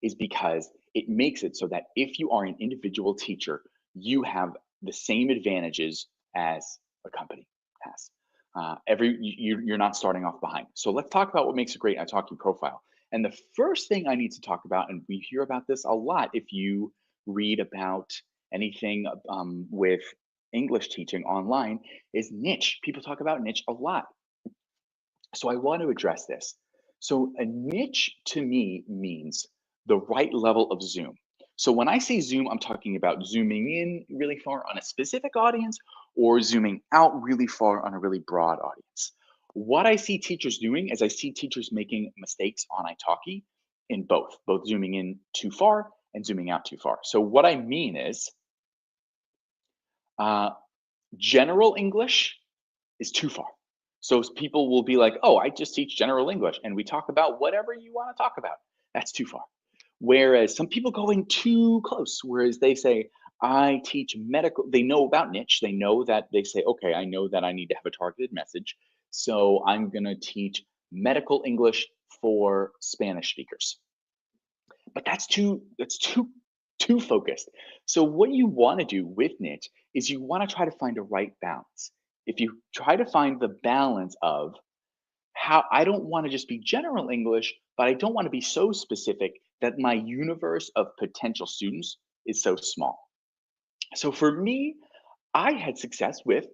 is because it makes it so that if you are an individual teacher, you have the same advantages as a company has. You're not starting off behind. So let's talk about what makes a great italki profile. And the first thing I need to talk about, and we hear about this a lot if you read about anything with English teaching online, is niche. People talk about niche a lot. So I want to address this. So a niche to me means the right level of zoom. So when I say zoom, I'm talking about zooming in really far on a specific audience or zooming out really far on a really broad audience. What I see teachers doing is I see teachers making mistakes on italki in both zooming in too far and zooming out too far. So what I mean is uh, general English is too far. So people will be like, oh, I just teach general English and we talk about whatever you want to talk about. That's too far. Whereas some people go in too close, whereas they say, I teach medical, they know about niche. They know that they say, okay, I know that I need to have a targeted message. So I'm going to teach medical English for Spanish speakers. But that's too focused. So what you want to do with niche is you want to try to find a right balance. If you try to find the balance of how I don't want to just be general English, but I don't want to be so specific that my universe of potential students is so small. So for me, I had success with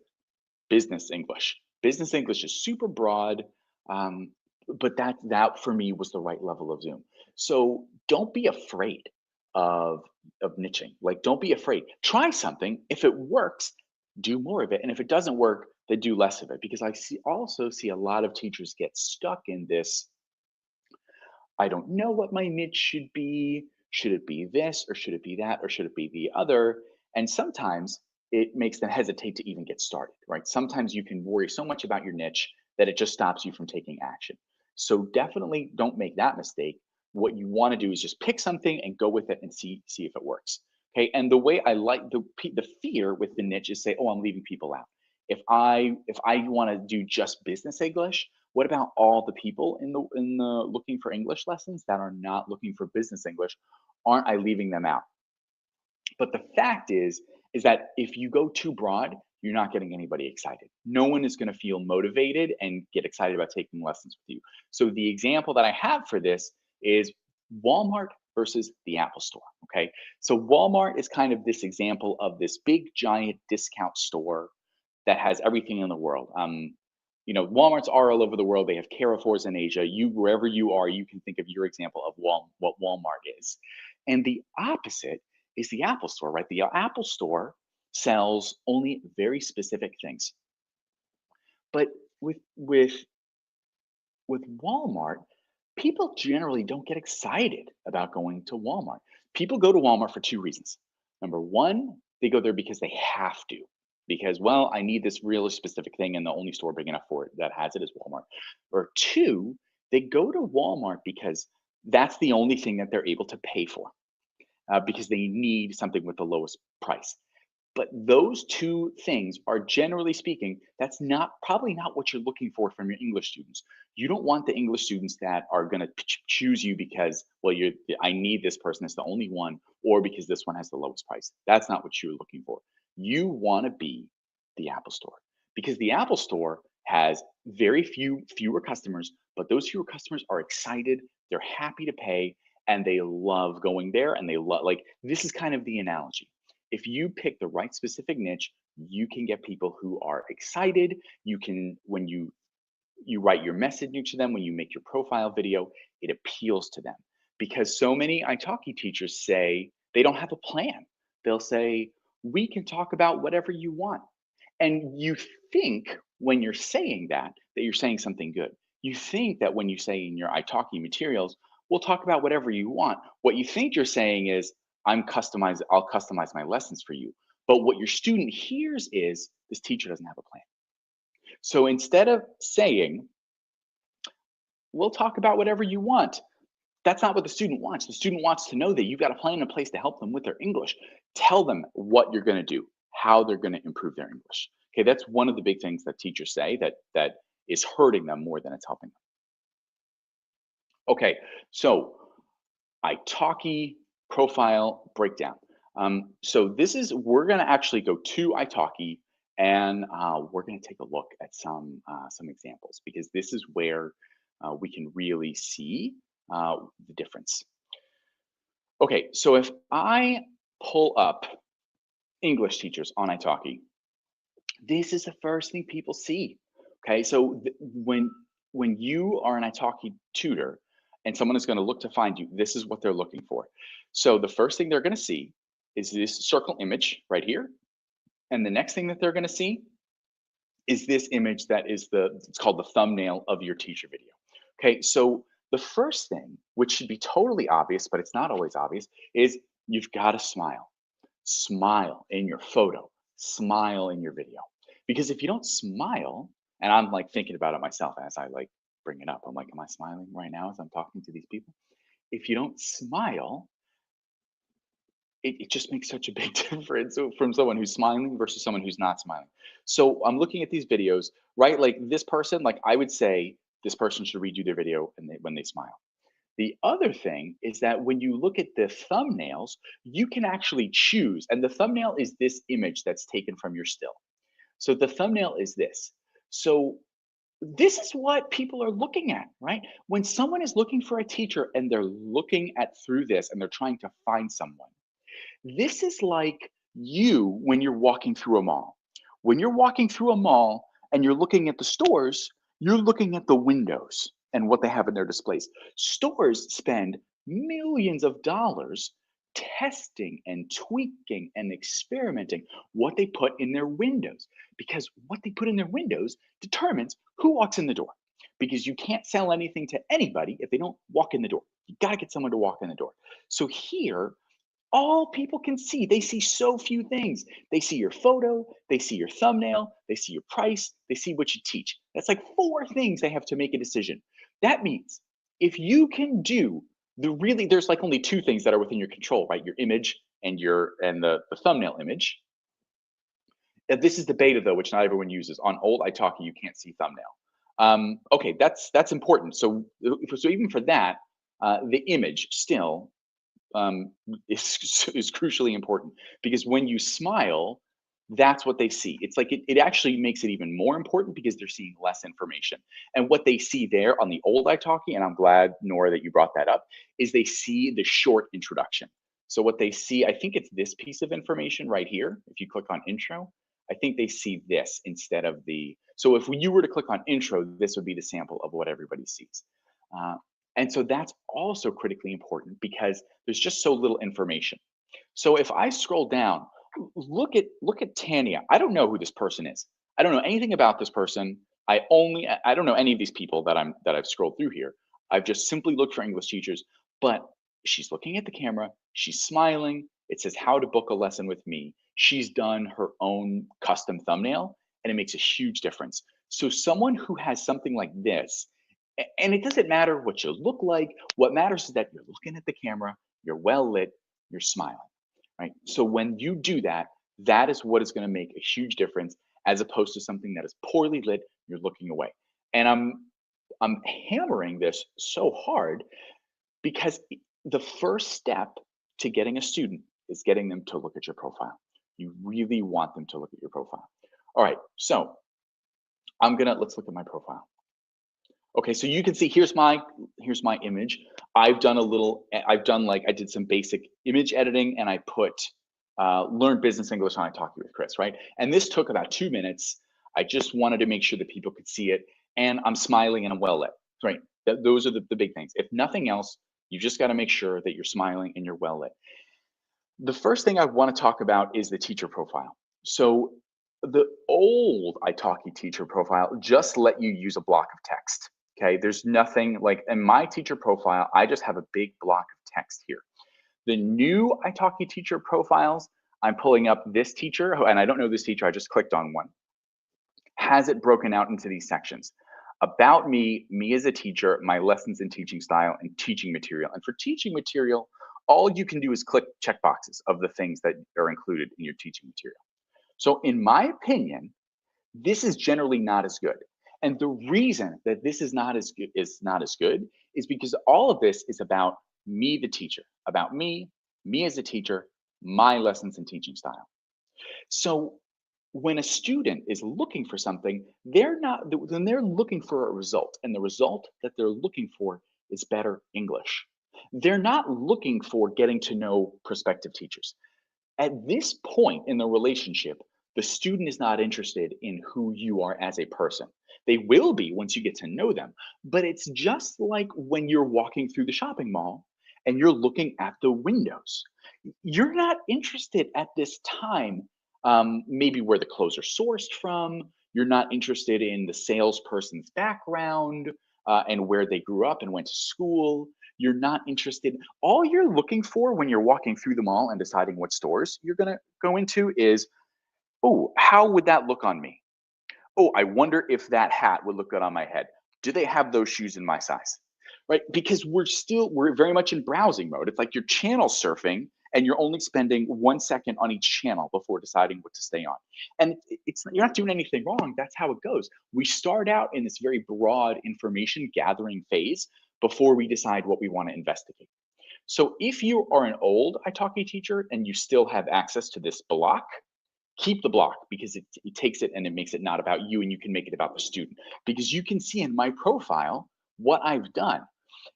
business English. Business English is super broad, um, but that for me was the right level of Zoom. So don't be afraid of of niching. Like, don't be afraid. Try something. If it works, do more of it, and if it doesn't work, then do less of it. Because also see a lot of teachers get stuck in this. I don't know what my niche should be. Should it be this, or should it be that, or should it be the other? And sometimes it makes them hesitate to even get started, right? Sometimes you can worry so much about your niche that it just stops you from taking action. So definitely don't make that mistake. What you want to do is just pick something and go with it and see if it works. Okay. And the way I like the fear with the niche is say, oh, I'm leaving people out. If I want to do just business English, what about all the people in the looking for English lessons that are not looking for business English? Aren't I leaving them out? But the fact is that if you go too broad, you're not getting anybody excited. No one is going to feel motivated and get excited about taking lessons with you. So the example that I have for this is Walmart versus the Apple Store. Okay. So Walmart is kind of this example of this big giant discount store that has everything in the world. Walmarts are all over the world. They have Carrefours in Asia. You, wherever you are, you can think of your example of what Walmart is. And the opposite is the Apple Store, right? The Apple Store sells only very specific things. But with Walmart, people generally don't get excited about going to Walmart. People go to Walmart for two reasons. Number one, they go there because they have to, because, well, I need this really specific thing, and the only store big enough for it that has it is Walmart. Or two, they go to Walmart because that's the only thing that they're able to pay for, because they need something with the lowest price. But those two things are, generally speaking, that's not probably not what you're looking for from your English students. You don't want the English students that are going to choose you because, well, I need this person, it's the only one, or because this one has the lowest price. That's not what you're looking for. You want to be the Apple Store, because the Apple Store has very fewer customers, but those fewer customers are excited, they're happy to pay, and they love going there, and they love, like, this is kind of the analogy. If you pick the right specific niche, you can get people who are excited. You can, when you write your message to them, when you make your profile video, it appeals to them. Because so many italki teachers say they don't have a plan. They'll say, we can talk about whatever you want. And you think when you're saying that you're saying something good. You think that when you say in your italki materials, we'll talk about whatever you want. What you think you're saying is, I'll customize my lessons for you. But what your student hears is, this teacher doesn't have a plan. So instead of saying, we'll talk about whatever you want, that's not what the student wants. The student wants to know that you've got a plan in place to help them with their English. Tell them what you're going to do, how they're going to improve their English. Okay, that's one of the big things that teachers say that is hurting them more than it's helping them. Okay, so italki profile breakdown. So this is, we're going to actually go to italki, and we're going to take a look at some examples, because this is where we can really see the difference. Okay, so if I pull up English teachers on italki, this is the first thing people see. Okay, so when you are an italki tutor and someone is going to look to find you, this is what they're looking for. So the first thing they're going to see is this circle image right here, and the next thing that they're going to see is this image that is it's called the thumbnail of your teacher video. Okay, so the first thing, which should be totally obvious, but it's not always obvious, is you've got to smile. Smile in your photo, smile in your video. Because if you don't smile, and I'm like thinking about it myself as I like bring it up, I'm like, am I smiling right now as I'm talking to these people? If you don't smile, it just makes such a big difference from someone who's smiling versus someone who's not smiling. So I'm looking at these videos, right? Like this person, like I would say this person should redo their video and when they smile. The other thing is that when you look at the thumbnails, you can actually choose, and the thumbnail is this image that's taken from your still. So the thumbnail is this. So this is what people are looking at, right? When someone is looking for a teacher and they're looking at through this and they're trying to find someone, this is like you when you're walking through a mall. When you're walking through a mall and you're looking at the stores, you're looking at the windows and what they have in their displays. Stores spend millions of dollars testing and tweaking and experimenting what they put in their windows, because what they put in their windows determines who walks in the door. Because you can't sell anything to anybody if they don't walk in the door. You got to get someone to walk in the door. So here, all people can see, they see so few things. They see your photo, they see your thumbnail, they see your price, they see what you teach. That's like 4 things they have to make a decision. That means if you can do there's like only 2 things that are within your control, right? Your image and the thumbnail image. This is the beta though, which not everyone uses. On old italki, you can't see thumbnail. Okay, that's important. So even for that, the image still is crucially important, because when you smile, that's what they see. It's like it actually makes it even more important because they're seeing less information. And what they see there on the old italki, and I'm glad, Nora, that you brought that up, is they see the short introduction. So what they see, I think it's this piece of information right here. If you click on intro, I think they see this instead of so if you were to click on intro, this would be the sample of what everybody sees. And so that's also critically important because there's just so little information. So if I scroll down, look at Tanya. I don't know who this person is. I don't know anything about this person. I don't know any of these people that I've scrolled through here. I've just simply looked for English teachers, but she's looking at the camera, she's smiling. It says how to book a lesson with me. She's done her own custom thumbnail, and it makes a huge difference. So someone who has something like this, and it doesn't matter what you look like. What matters is that you're looking at the camera, you're well lit, you're smiling, right? So when you do that, that is what is going to make a huge difference, as opposed to something that is poorly lit, you're looking away. And I'm hammering this so hard because the first step to getting a student is getting them to look at your profile. You really want them to look at your profile. All right, so let's look at my profile. Okay, so you can see here's my image. I did some basic image editing, and I put learn business English on italki with Chris, right? And this took about 2 minutes. I just wanted to make sure that people could see it, and I'm smiling and I'm well lit, right? Those are the big things. If nothing else, you just got to make sure that you're smiling and you're well lit. The first thing I want to talk about is the teacher profile. So the old italki teacher profile just let you use a block of text. Okay, there's nothing like in my teacher profile, I just have a big block of text here. The new italki teacher profiles, I'm pulling up this teacher, and I don't know this teacher, I just clicked on one, has it broken out into these sections. About me as a teacher, my lessons and teaching style, and teaching material. And for teaching material, all you can do is click check boxes of the things that are included in your teaching material. So in my opinion, this is generally not as good. And the reason that this is not as good is because all of this is about me, the teacher, about me as a teacher, my lessons and teaching style. So when a student is looking for something, when they're looking for a result, and the result that they're looking for is better English. They're not looking for getting to know prospective teachers. At this point in the relationship, the student is not interested in who you are as a person. They will be once you get to know them, but it's just like when you're walking through the shopping mall and you're looking at the windows. You're not interested at this time, maybe where the clothes are sourced from. You're not interested in the salesperson's background and where they grew up and went to school. You're not interested. All you're looking for when you're walking through the mall and deciding what stores you're going to go into is, oh, how would that look on me? Oh, I wonder if that hat would look good on my head. Do they have those shoes in my size? Right? Because we're very much in browsing mode. It's like you're channel surfing and you're only spending 1 second on each channel before deciding what to stay on. And you're not doing anything wrong. That's how it goes. We start out in this very broad information gathering phase before we decide what we want to investigate. So if you are an old italki teacher and you still have access to this block, keep the block because it takes it and it makes it not about you, and you can make it about the student. Because you can see in my profile what I've done.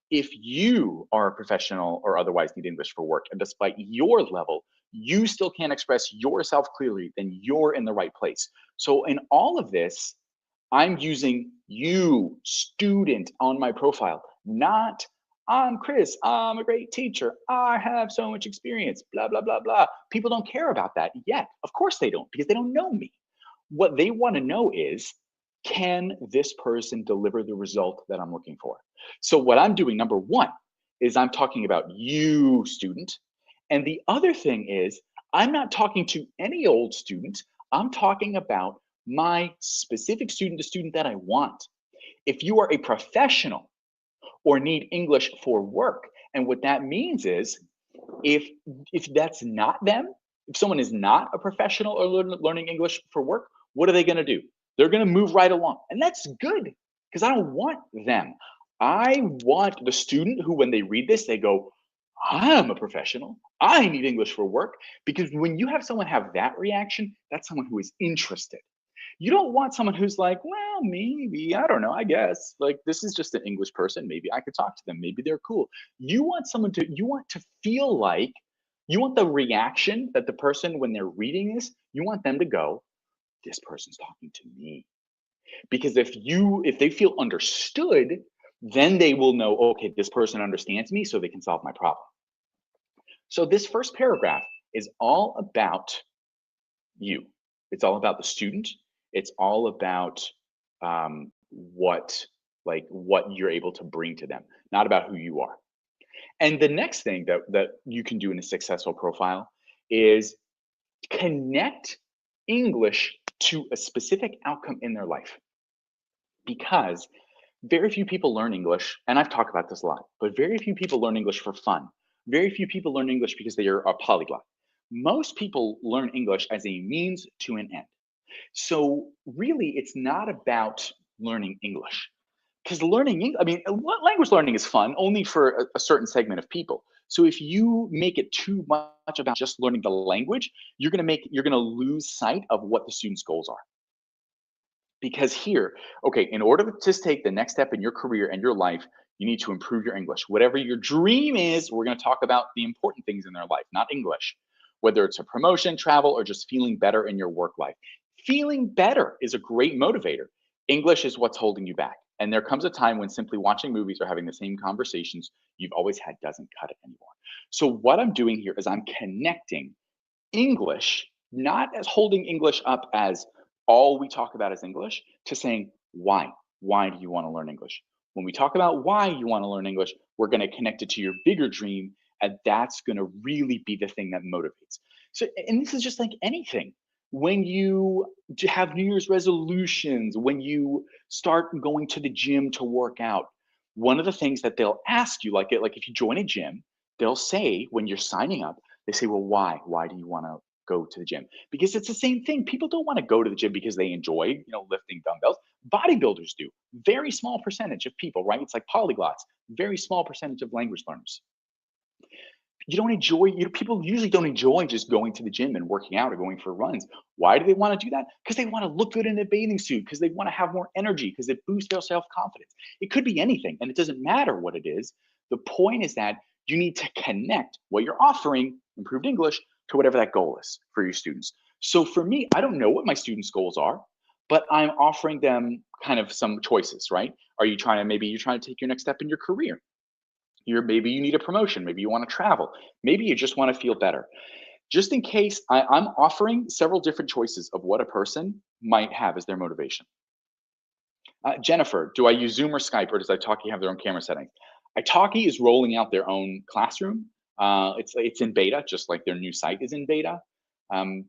If you are a professional or otherwise need English for work, and despite your level, you still can't express yourself clearly, then you're in the right place. So in all of this, I'm using you, student, on my profile, not I'm Chris, I'm a great teacher, I have so much experience, blah, blah, blah, blah. People don't care about that yet. Of course they don't, because they don't know me. What they want to know is, can this person deliver the result that I'm looking for? So, what I'm doing, number one, is I'm talking about you, student. And the other thing is, I'm not talking to any old student. I'm talking about my specific student, the student that I want. If you are a professional or need English for work, and what that means is, if if that's not them, if someone is not a professional or learning English for work, what are they going to do? They're going to move right along, and that's good because I don't want them. I want the student who, when they read this, they go, "I'm a professional. I need English for work." Because when you have someone have that reaction, that's someone who is interested. You don't want someone who's like, well, maybe, I don't know, I guess. Like, this is just an English person. Maybe I could talk to them. Maybe they're cool. You want to feel like, you want the reaction that the person, when they're reading this, you want them to go, this person's talking to me. Because if they feel understood, then they will know, okay, this person understands me, so they can solve my problem. So this first paragraph is all about you. It's all about the student. It's all about what you're able to bring to them, not about who you are. And the next thing that you can do in a successful profile is connect English to a specific outcome in their life. Because very few people learn English, and I've talked about this a lot, but very few people learn English for fun. Very few people learn English because they are a polyglot. Most people learn English as a means to an end. So really, it's not about learning English, because I mean, language learning is fun only for a certain segment of people. So if you make it too much about just learning the language, you're gonna lose sight of what the student's goals are. Because here, okay, in order to just take the next step in your career and your life, you need to improve your English. Whatever your dream is, we're going to talk about the important things in their life, not English. Whether it's a promotion, travel, or just feeling better in your work life. Feeling better is a great motivator. English is what's holding you back. And there comes a time when simply watching movies or having the same conversations you've always had doesn't cut it anymore. So, what I'm doing here is I'm connecting English, not as holding English up as all we talk about is English, to saying, why? Why do you want to learn English? When we talk about why you want to learn English, we're going to connect it to your bigger dream, and that's going to really be the thing that motivates. So, and this is just like anything. When you have New Year's resolutions, when you start going to the gym to work out, one of the things that they'll ask you, like if you join a gym, they'll say when you're signing up, they say, well, why? Why do you want to go to the gym? Because it's the same thing. People don't want to go to the gym because they enjoy, lifting dumbbells. Bodybuilders do. Very small percentage of people, right? It's like polyglots. Very small percentage of language learners. You don't enjoy, people usually don't enjoy just going to the gym and working out or going for runs. Why do they want to do that? Because they want to look good in a bathing suit, because they want to have more energy, because it boosts their self-confidence. It could be anything, and it doesn't matter what it is. The point is that you need to connect what you're offering, improved English, to whatever that goal is for your students. So for me, I don't know what my students' goals are, but I'm offering them kind of some choices, right? Are you trying to, maybe you're trying to take your next step in your career? Maybe you need a promotion, maybe you want to travel, maybe you just want to feel better. Just in case, I'm offering several different choices of what a person might have as their motivation. Jennifer, do I use Zoom or Skype, or does Italki have their own camera settings? Italki is rolling out their own classroom. It's in beta, just like their new site is in beta. Um,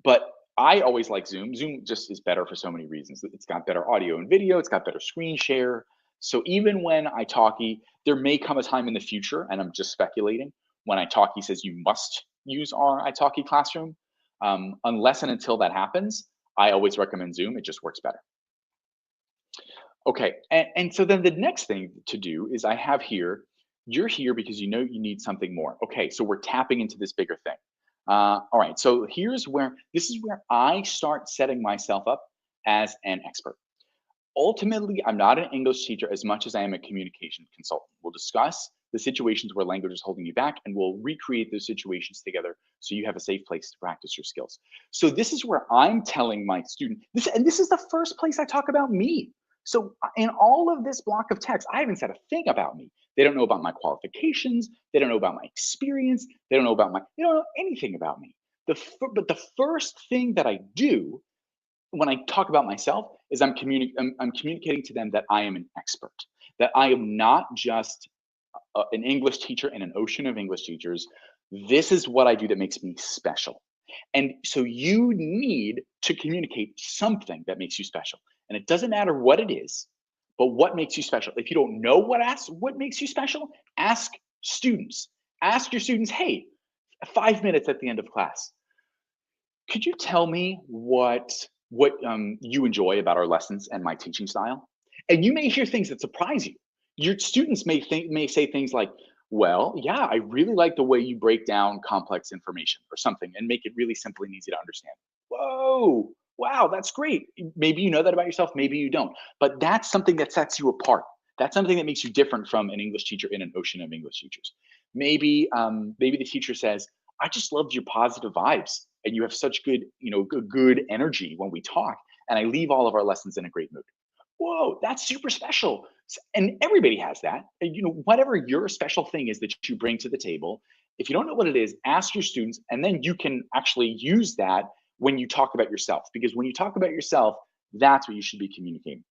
but I always like Zoom. Zoom just is better for so many reasons. It's got better audio and video. It's got better screen share. So even when Italki, there may come a time in the future, and I'm just speculating, when Italki says you must use our Italki classroom. Unless and until that happens, I always recommend Zoom. It just works better. Okay, and so then the next thing to do is I have here, you're here because you know you need something more. Okay, so we're tapping into this bigger thing. All right, so this is where I start setting myself up as an expert. Ultimately, I'm not an English teacher as much as I am a communication consultant. We'll discuss the situations where language is holding you back, and we'll recreate those situations together so you have a safe place to practice your skills. So this is where I'm telling my student this, and this is the first place I talk about me. So in all of this block of text, I haven't said a thing about me. They don't know about my qualifications. They don't know about my experience. They don't know anything about me. But the first thing that I do when I talk about myself is I'm communicating to them that I am an expert, that I am not just an English teacher in an ocean of English teachers. This is what I do that makes me special. And so you need to communicate something that makes you special. And it doesn't matter what it is, but what makes you special. If you don't know what makes you special, ask students. Ask your students, hey, 5 minutes at the end of class, could you tell me what you enjoy about our lessons and my teaching style? And you may hear things that surprise you. Your students may say things like, "Well, yeah, I really like the way you break down complex information or something and make it really simple and easy to understand." Whoa, wow, that's great. Maybe you know that about yourself, maybe you don't. But that's something that sets you apart. That's something that makes you different from an English teacher in an ocean of English teachers. Maybe the teacher says, I just loved your positive vibes, and you have such good energy when we talk, and I leave all of our lessons in a great mood. Whoa, that's super special. And everybody has that. And, whatever your special thing is that you bring to the table, if you don't know what it is, ask your students, and then you can actually use that when you talk about yourself. Because when you talk about yourself, that's what you should be communicating.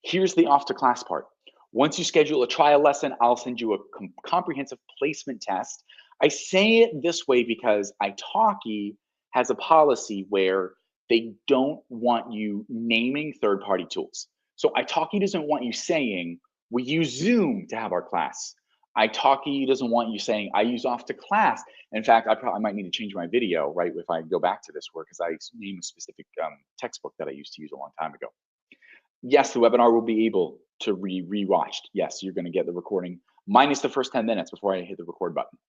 Here's the off to class part. Once you schedule a trial lesson, I'll send you a comprehensive placement test. I say it this way because Italki has a policy where they don't want you naming third party tools. So Italki doesn't want you saying, we use Zoom to have our class. Italki doesn't want you saying, I use off to class. In fact, I might need to change my video, right, if I go back to this work, because I name a specific textbook that I used to use a long time ago. Yes, the webinar will be able to be rewatched. Yes, you're going to get the recording minus the first 10 minutes before I hit the record button.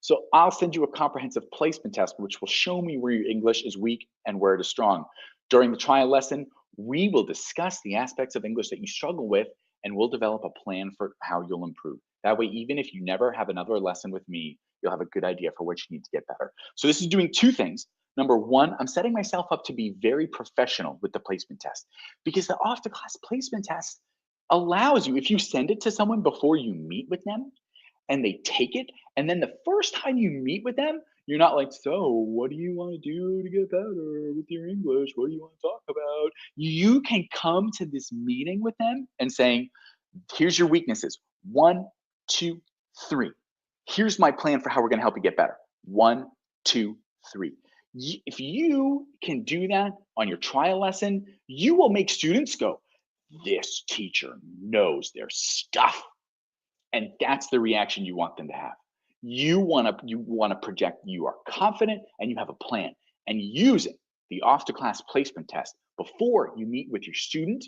So I'll send you a comprehensive placement test, which will show me where your English is weak and where it is strong. During the trial lesson, we will discuss the aspects of English that you struggle with, and we'll develop a plan for how you'll improve. That way, even if you never have another lesson with me, you'll have a good idea for what you need to get better. So this is doing two things. Number one, I'm setting myself up to be very professional with the placement test, because the off the class placement test allows you, if you send it to someone before you meet with them and they take it, and then the first time you meet with them, you're not like, so what do you want to do to get better with your English? What do you want to talk about? You can come to this meeting with them and saying, here's your weaknesses. 1, 2, 3. Here's my plan for how we're going to help you get better. 1, 2, 3. If you can do that on your trial lesson, you will make students go, this teacher knows their stuff. And that's the reaction you want them to have. You want to project you are confident and you have a plan, and using the off to class placement test before you meet with your student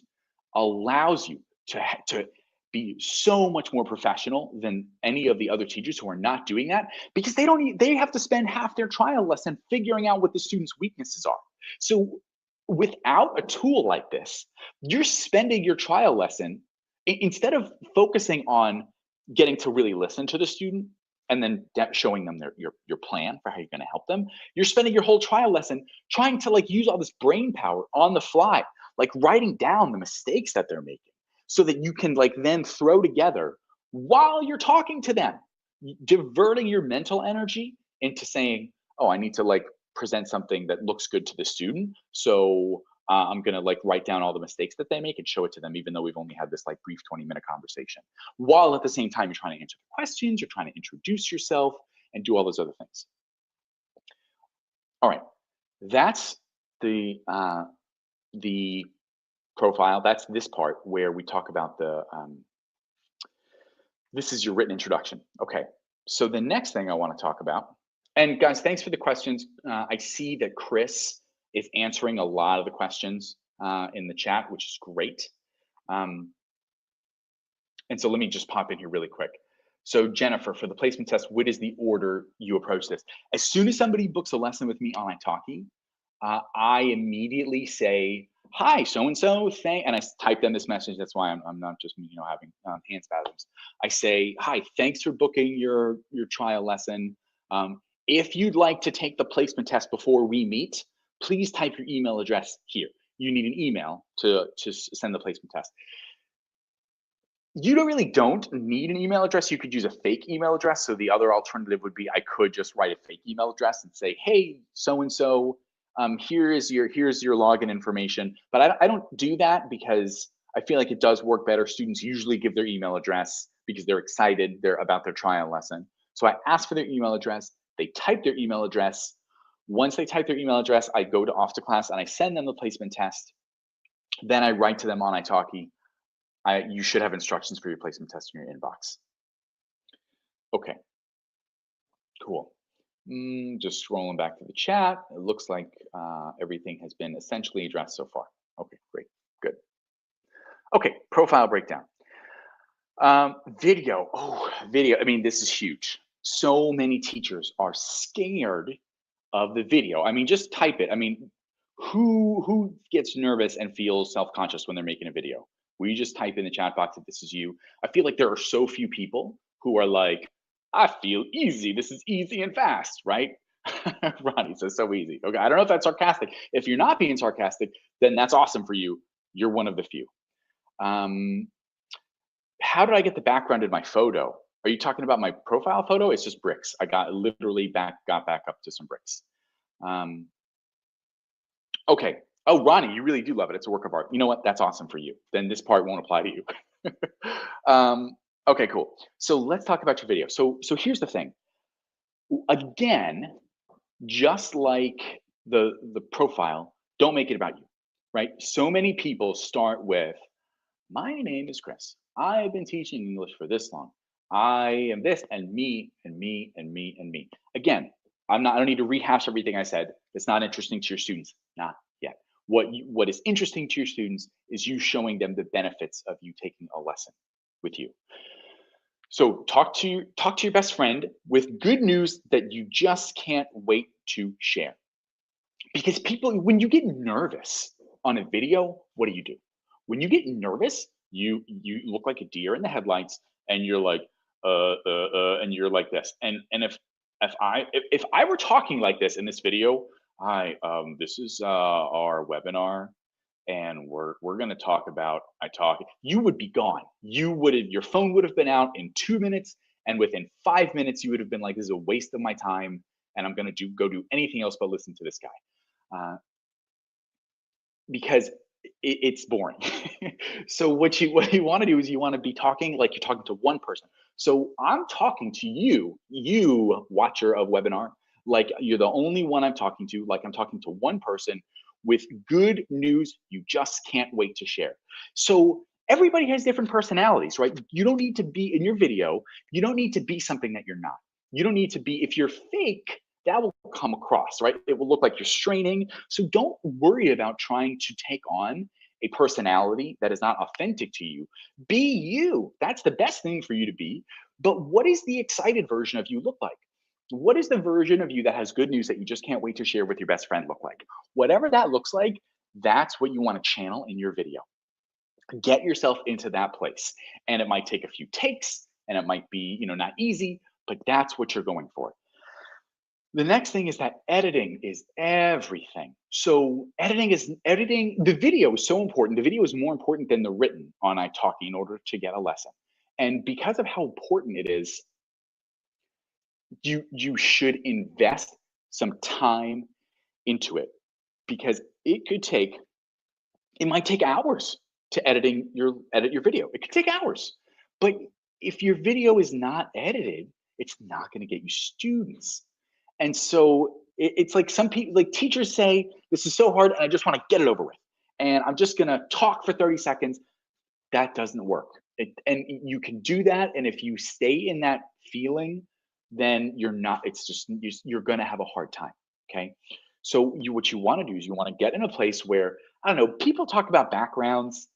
allows you to be so much more professional than any of the other teachers who are not doing that, because they have to spend half their trial lesson figuring out what the students' weaknesses are. So without a tool like this, you're spending your trial lesson instead of focusing on getting to really listen to the student and then showing them your plan for how you're going to help them. You're spending your whole trial lesson trying to like use all this brain power on the fly, like writing down the mistakes that they're making so that you can like then throw together while you're talking to them, diverting your mental energy into saying, oh, I need to like present something that looks good to the student. So I'm going to like write down all the mistakes that they make and show it to them, even though we've only had this like brief 20-minute conversation. While at the same time, you're trying to answer the questions, you're trying to introduce yourself and do all those other things. All right, that's the profile. That's this part where we talk about this is your written introduction. Okay, so the next thing I want to talk about, and guys, thanks for the questions. I see that Chris is answering a lot of the questions in the chat, which is great. And so let me just pop in here really quick. So Jennifer, for the placement test, what is the order you approach this? As soon as somebody books a lesson with me on italki, I immediately say, hi, so-and-so, and I type them this message. That's why I'm not just having hand spasms. I say, hi, thanks for booking your trial lesson. If you'd like to take the placement test before we meet, please type your email address here. You need an email to send the placement test. You don't need an email address. You could use a fake email address. So the other alternative would be I could just write a fake email address and say, hey, so-and-so, here's your login information. But I don't do that because I feel like it does work better. Students usually give their email address because they're excited about their trial lesson. So I ask for their email address. They type their email address. Once they type their email address, I go to off to class and I send them the placement test. Then I write to them on italki. You should have instructions for your placement test in your inbox. Okay, cool. Just scrolling back to the chat. It looks like everything has been essentially addressed so far. Okay, great, good. Okay, profile breakdown. Video, video. I mean, this is huge. So many teachers are scared of the video. I mean, just type it. I mean, who gets nervous and feels self-conscious when they're making a video? Will you just type in the chat box if this is you? I feel like there are so few people who are like, I feel easy. This is easy and fast, right? Ronnie says so easy. Okay, I don't know if that's sarcastic. If you're not being sarcastic, then that's awesome for you. You're one of the few. How did I get the background in my photo? Are you talking about my profile photo? It's just bricks. I got back up to some bricks. Okay. Oh, Ronnie, you really do love it. It's a work of art. You know what? That's awesome for you. Then this part won't apply to you. Okay, cool. So let's talk about your video. So here's the thing. Again, just like the profile, don't make it about you, right? So many people start with, my name is Chris. I've been teaching English for this long. I am this and me and me and me and me. Again, I don't need to rehash everything I said. It's not interesting to your students. Not yet. What is interesting to your students is you showing them the benefits of you taking a lesson with you. So talk to your best friend with good news that you just can't wait to share. Because people, when you get nervous on a video, what do? When you get nervous, you look like a deer in the headlights, and you're like, and you're like this. And if I were talking like this in this video, hi, this is our webinar, and we're going to talk about italki. You would be gone. Your phone would have been out in 2 minutes, and within 5 minutes, you would have been like, this is a waste of my time, and I'm going to go do anything else but listen to this guy. Because it's boring. So what you want to do is you want to be talking like you're talking to one person. So I'm talking to you watcher of webinar, like you're the only one I'm talking to, like I'm talking to one person with good news you just can't wait to share. So everybody has different personalities, right? You don't need to be in your video. You don't need to be something that you're not. You don't need to be, if you're fake, that will come across, right? It will look like you're straining. So don't worry about trying to take on a personality that is not authentic to you, be you. That's the best thing for you to be. But what is the excited version of you look like? What is the version of you that has good news that you just can't wait to share with your best friend look like? Whatever that looks like, that's what you want to channel in your video. Get yourself into that place. And it might take a few takes and it might be, not easy, but that's what you're going for. The next thing is that editing is everything. So editing the video is so important. The video is more important than the written on italki in order to get a lesson. And because of how important it is, you should invest some time into it because it might take hours to edit your video. It could take hours. But if your video is not edited, it's not going to get you students. And so it's like some people, like teachers say, this is so hard and I just want to get it over with. And I'm just going to talk for 30 seconds. That doesn't work. And you can do that. And if you stay in that feeling, then you're going to have a hard time. Okay. So what you want to do is you want to get in a place where, I don't know, people talk about backgrounds.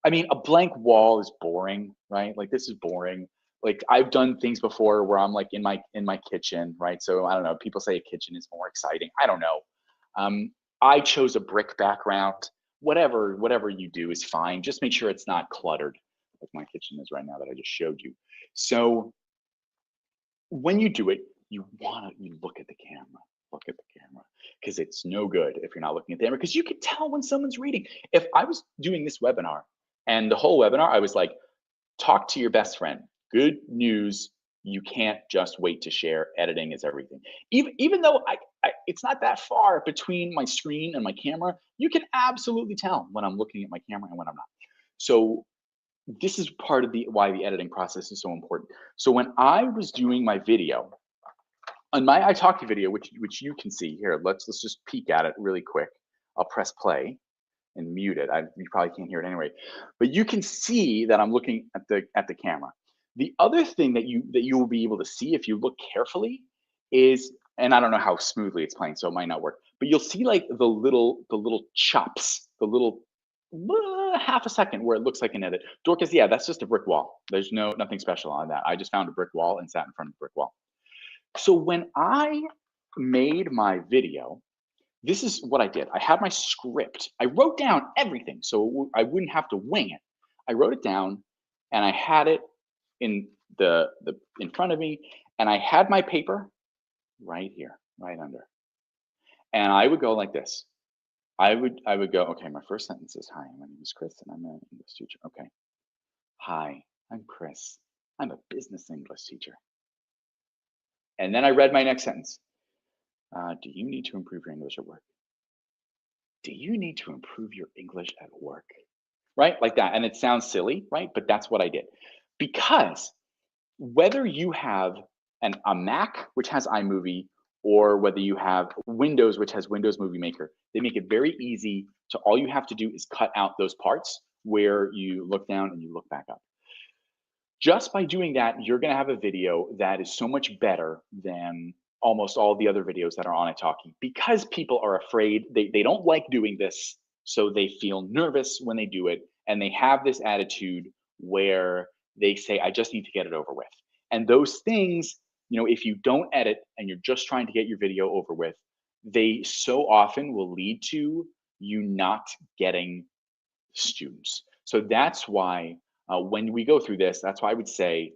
I mean, a blank wall is boring, right? Like this is boring. Like I've done things before where I'm like in my kitchen, right? So I don't know. People say a kitchen is more exciting. I don't know. I chose a brick background. Whatever you do is fine. Just make sure it's not cluttered, like my kitchen is right now that I just showed you. So when you do it, you look at the camera. Look at the camera because it's no good if you're not looking at the camera because you can tell when someone's reading. If I was doing this webinar and the whole webinar, I was like, talk to your best friend. Good news. You can't just wait to share. Editing is everything. Even though it's not that far between my screen and my camera, you can absolutely tell when I'm looking at my camera and when I'm not. So this is part of why the editing process is so important. So when I was doing my video, on my italki video, which you can see here, let's just peek at it really quick. I'll press play and mute it. You probably can't hear it anyway, but you can see that I'm looking at the camera. The other thing that you will be able to see if you look carefully is, and I don't know how smoothly it's playing, so it might not work, but you'll see like the little chops, the little half a second where it looks like an edit. Dorcas, yeah, that's just a brick wall. There's nothing special on that. I just found a brick wall and sat in front of the brick wall. So when I made my video, this is what I did. I had my script. I wrote down everything so I wouldn't have to wing it. I wrote it down and I had it in in front of me, and I had my paper right here, right under. And I would go like this. I would go, okay, my first sentence is, hi, my name is Chris and I'm an English teacher. Okay. Hi, I'm Chris. I'm a business English teacher. And then I read my next sentence. Do you need to improve your English at work? Do you need to improve your English at work? Right? Like that. And it sounds silly, right? But that's what I did. Because whether you have a Mac, which has iMovie, or whether you have Windows, which has Windows Movie Maker, they make it very easy to, all you have to do is cut out those parts where you look down and you look back up. Just by doing that, you're going to have a video that is so much better than almost all the other videos that are on italki because people are afraid. They don't like doing this, so they feel nervous when they do it. And they have this attitude where they say, I just need to get it over with. And those things, if you don't edit and you're just trying to get your video over with, they so often will lead to you not getting students. So that's why when we go through this, that's why I would say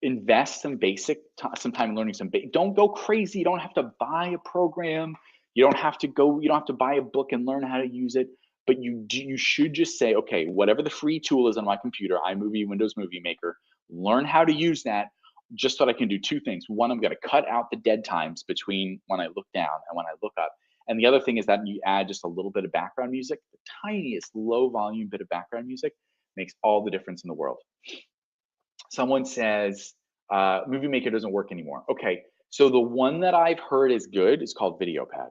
invest some time learning don't go crazy. You don't have to buy a program. You don't have to buy a book and learn how to use it. But you should just say, okay, whatever the free tool is on my computer, iMovie, Windows Movie Maker, learn how to use that just so that I can do two things. One, I'm going to cut out the dead times between when I look down and when I look up. And the other thing is that you add just a little bit of background music. The tiniest low volume bit of background music makes all the difference in the world. Someone says, Movie Maker doesn't work anymore. Okay, so the one that I've heard is good is called VideoPad.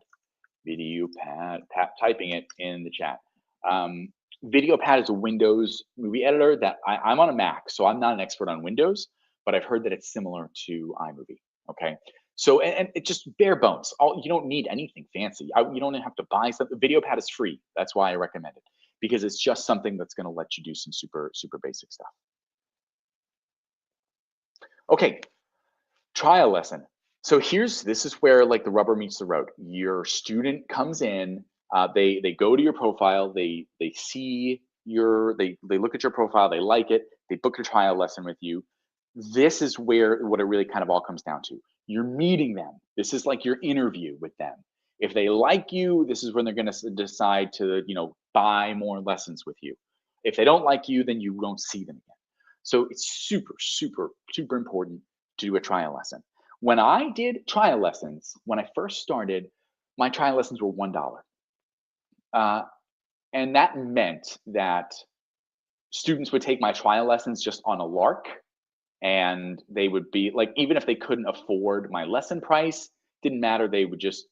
VideoPad, typing it in the chat. VideoPad is a Windows movie editor that I'm on a Mac, so I'm not an expert on Windows, but I've heard that it's similar to iMovie. Okay, So, and it's just bare bones. You don't need anything fancy. You don't have to buy something. Video pad is free. That's why I recommend it, because it's just something that's going to let you do some super basic stuff. Okay, trial lesson. So this is where like the rubber meets the road. Your student comes in, they go to your profile, they see they look at your profile, they like it, they book a trial lesson with you. This is where what it really kind of all comes down to. You're meeting them. This is like your interview with them. If they like you, this is when they're going to decide to, buy more lessons with you. If they don't like you, then you won't see them again. So it's super important to do a trial lesson. When I did trial lessons, when I first started, my trial lessons were $1. Uh, and that meant that students would take my trial lessons just on a lark, and they would be like, even if they couldn't afford my lesson price, didn't matter. They would just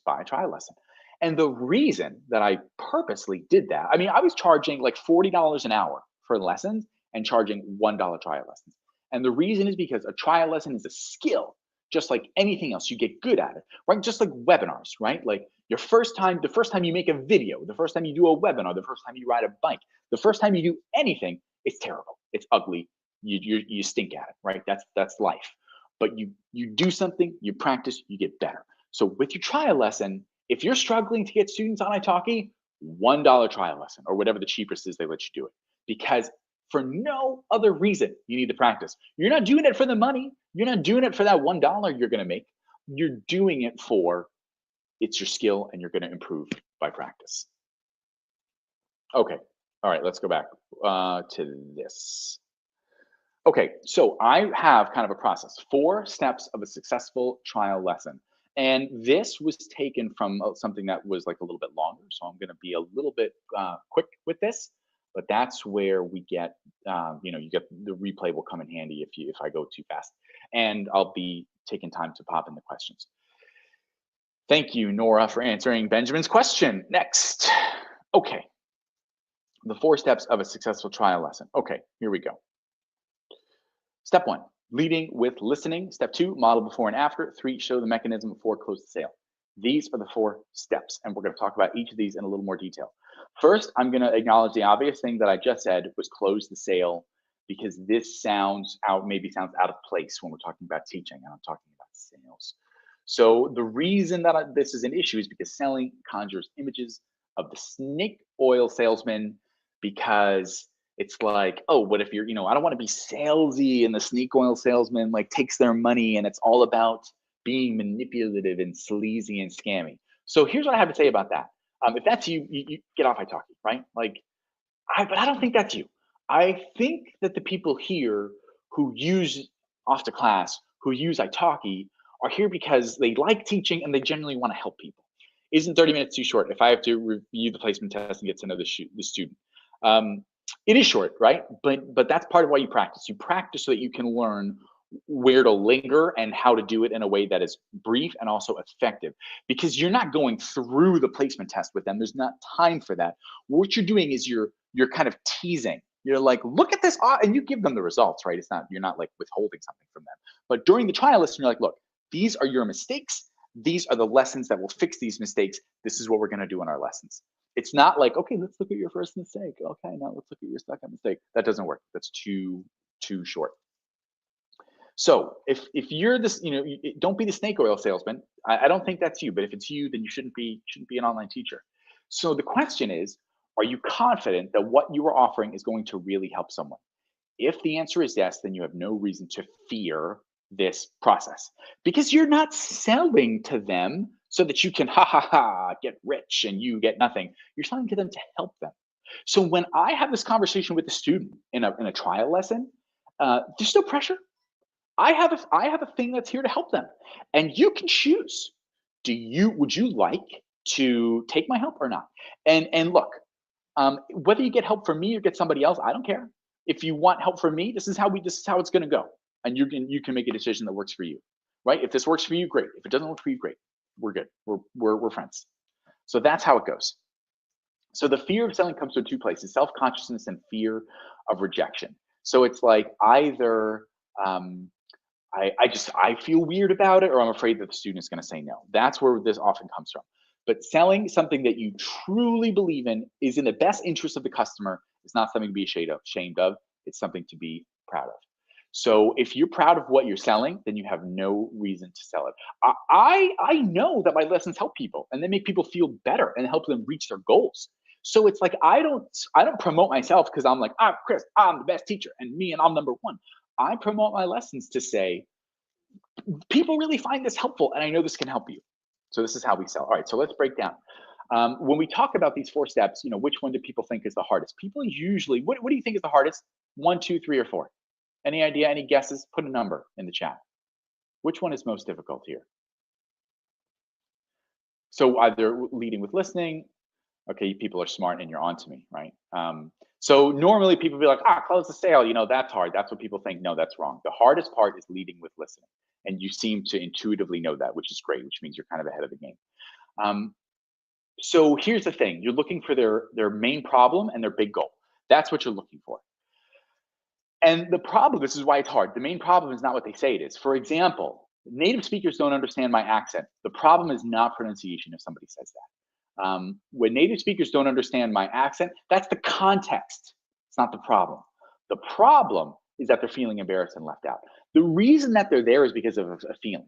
buy a trial lesson. And the reason that I purposely did that, I mean, I was charging like $40 an hour for lessons and charging $1 trial lessons. And the reason is because a trial lesson is a skill, just like anything else. You get good at it, right? Just like webinars, right? Like the first time you make a video, the first time you do a webinar, the first time you ride a bike, the first time you do anything, it's terrible, it's ugly, you stink at it, right? That's life. But you do something, you practice, you get better. So with your trial lesson, if you're struggling to get students on italki, $1 trial lesson or whatever the cheapest is, they let you do it, because for no other reason you need to practice. You're not doing it for the money. You're not doing it for that $1 you're going to make. You're doing it for it's your skill, and you're going to improve by practice. Okay. All right. Let's go back to this. Okay, so I have kind of a process, 4 steps of a successful trial lesson. And this was taken from something that was like a little bit longer. So I'm going to be a little bit quick with this, but that's where we get, you get the replay will come in handy if I go too fast. And I'll be taking time to pop in the questions. Thank you, Nora, for answering Benjamin's question. Next. Okay, the 4 steps of a successful trial lesson. Okay, here we go. Step 1, leading with listening. Step 2, model before and after. 3, show the mechanism before close the sale. These are the 4 steps, and we're going to talk about each of these in a little more detail. First, I'm going to acknowledge the obvious thing that I just said was close the sale, because this maybe sounds out of place when we're talking about teaching and I'm talking about sales. So the reason that this is an issue is because selling conjures images of the snake oil salesman, because it's like, oh, what if you're, I don't want to be salesy, and the snake oil salesman like takes their money and it's all about being manipulative and sleazy and scammy. So here's what I have to say about that. If that's you get off italki, right? But I don't think that's you. I think that the people here who use off the class, who use italki, are here because they like teaching and they generally want to help people. Isn't 30 minutes too short if I have to review the placement test and get to know the student? It is short, right? But that's part of why you practice. You practice so that you can learn where to linger and how to do it in a way that is brief and also effective, because you're not going through the placement test with them. There's not time for that. What you're doing is you're kind of teasing. You're like, look at this, and you give them the results, right? You're not like withholding something from them. But during the trial lesson, you're like, look, these are your mistakes. These are the lessons that will fix these mistakes. This is what we're going to do in our lessons. It's not like, okay, let's look at your first mistake. Okay, now let's look at your second mistake. That doesn't work. That's too short. So if you're this, don't be the snake oil salesman. I don't think that's you, but if it's you, then you shouldn't be an online teacher. So the question is, are you confident that what you are offering is going to really help someone? If the answer is yes, then you have no reason to fear this process, because you're not selling to them so that you can get rich and you get nothing. You're selling to them to help them. So when I have this conversation with the student in a trial lesson, there's no pressure. I have a thing that's here to help them, and you can choose. Would you like to take my help or not? And look, whether you get help from me or get somebody else, I don't care. If you want help from me, this is how it's going to go, and you can make a decision that works for you, right? If this works for you, great. If it doesn't work for you, great. We're good. We're friends. So that's how it goes. So the fear of selling comes from 2 places: self-consciousness and fear of rejection. So it's like either I feel weird about it, or I'm afraid that the student is going to say no. That's where this often comes from. But selling something that you truly believe in is in the best interest of the customer. It's not something to be ashamed of. It's something to be proud of. So if you're proud of what you're selling, then you have no reason to sell it. I know that my lessons help people and they make people feel better and help them reach their goals. So it's like I don't promote myself because I'm like, I'm Chris, I'm the best teacher, and me and I'm number one. I promote my lessons to say people really find this helpful, and I know this can help you. So this is how we sell. All right, so let's break down. When we talk about these four steps, which one do people think is the hardest? People usually, what do you think is the hardest? One, two, three, or four? Any idea? Any guesses? Put a number in the chat. Which one is most difficult here? So either leading with listening. Okay, people are smart and you're on to me, right? So normally people be like, close the sale. That's hard. That's what people think. No, that's wrong. The hardest part is leading with listening. And you seem to intuitively know that, which is great, which means you're kind of ahead of the game. So here's the thing. You're looking for their main problem and their big goal. That's what you're looking for. And the problem, this is why it's hard. The main problem is not what they say it is. For example, native speakers don't understand my accent. The problem is not pronunciation if somebody says that. When native speakers don't understand my accent, that's the context. It's not the problem. The problem is that they're feeling embarrassed and left out. The reason that they're there is because of a feeling.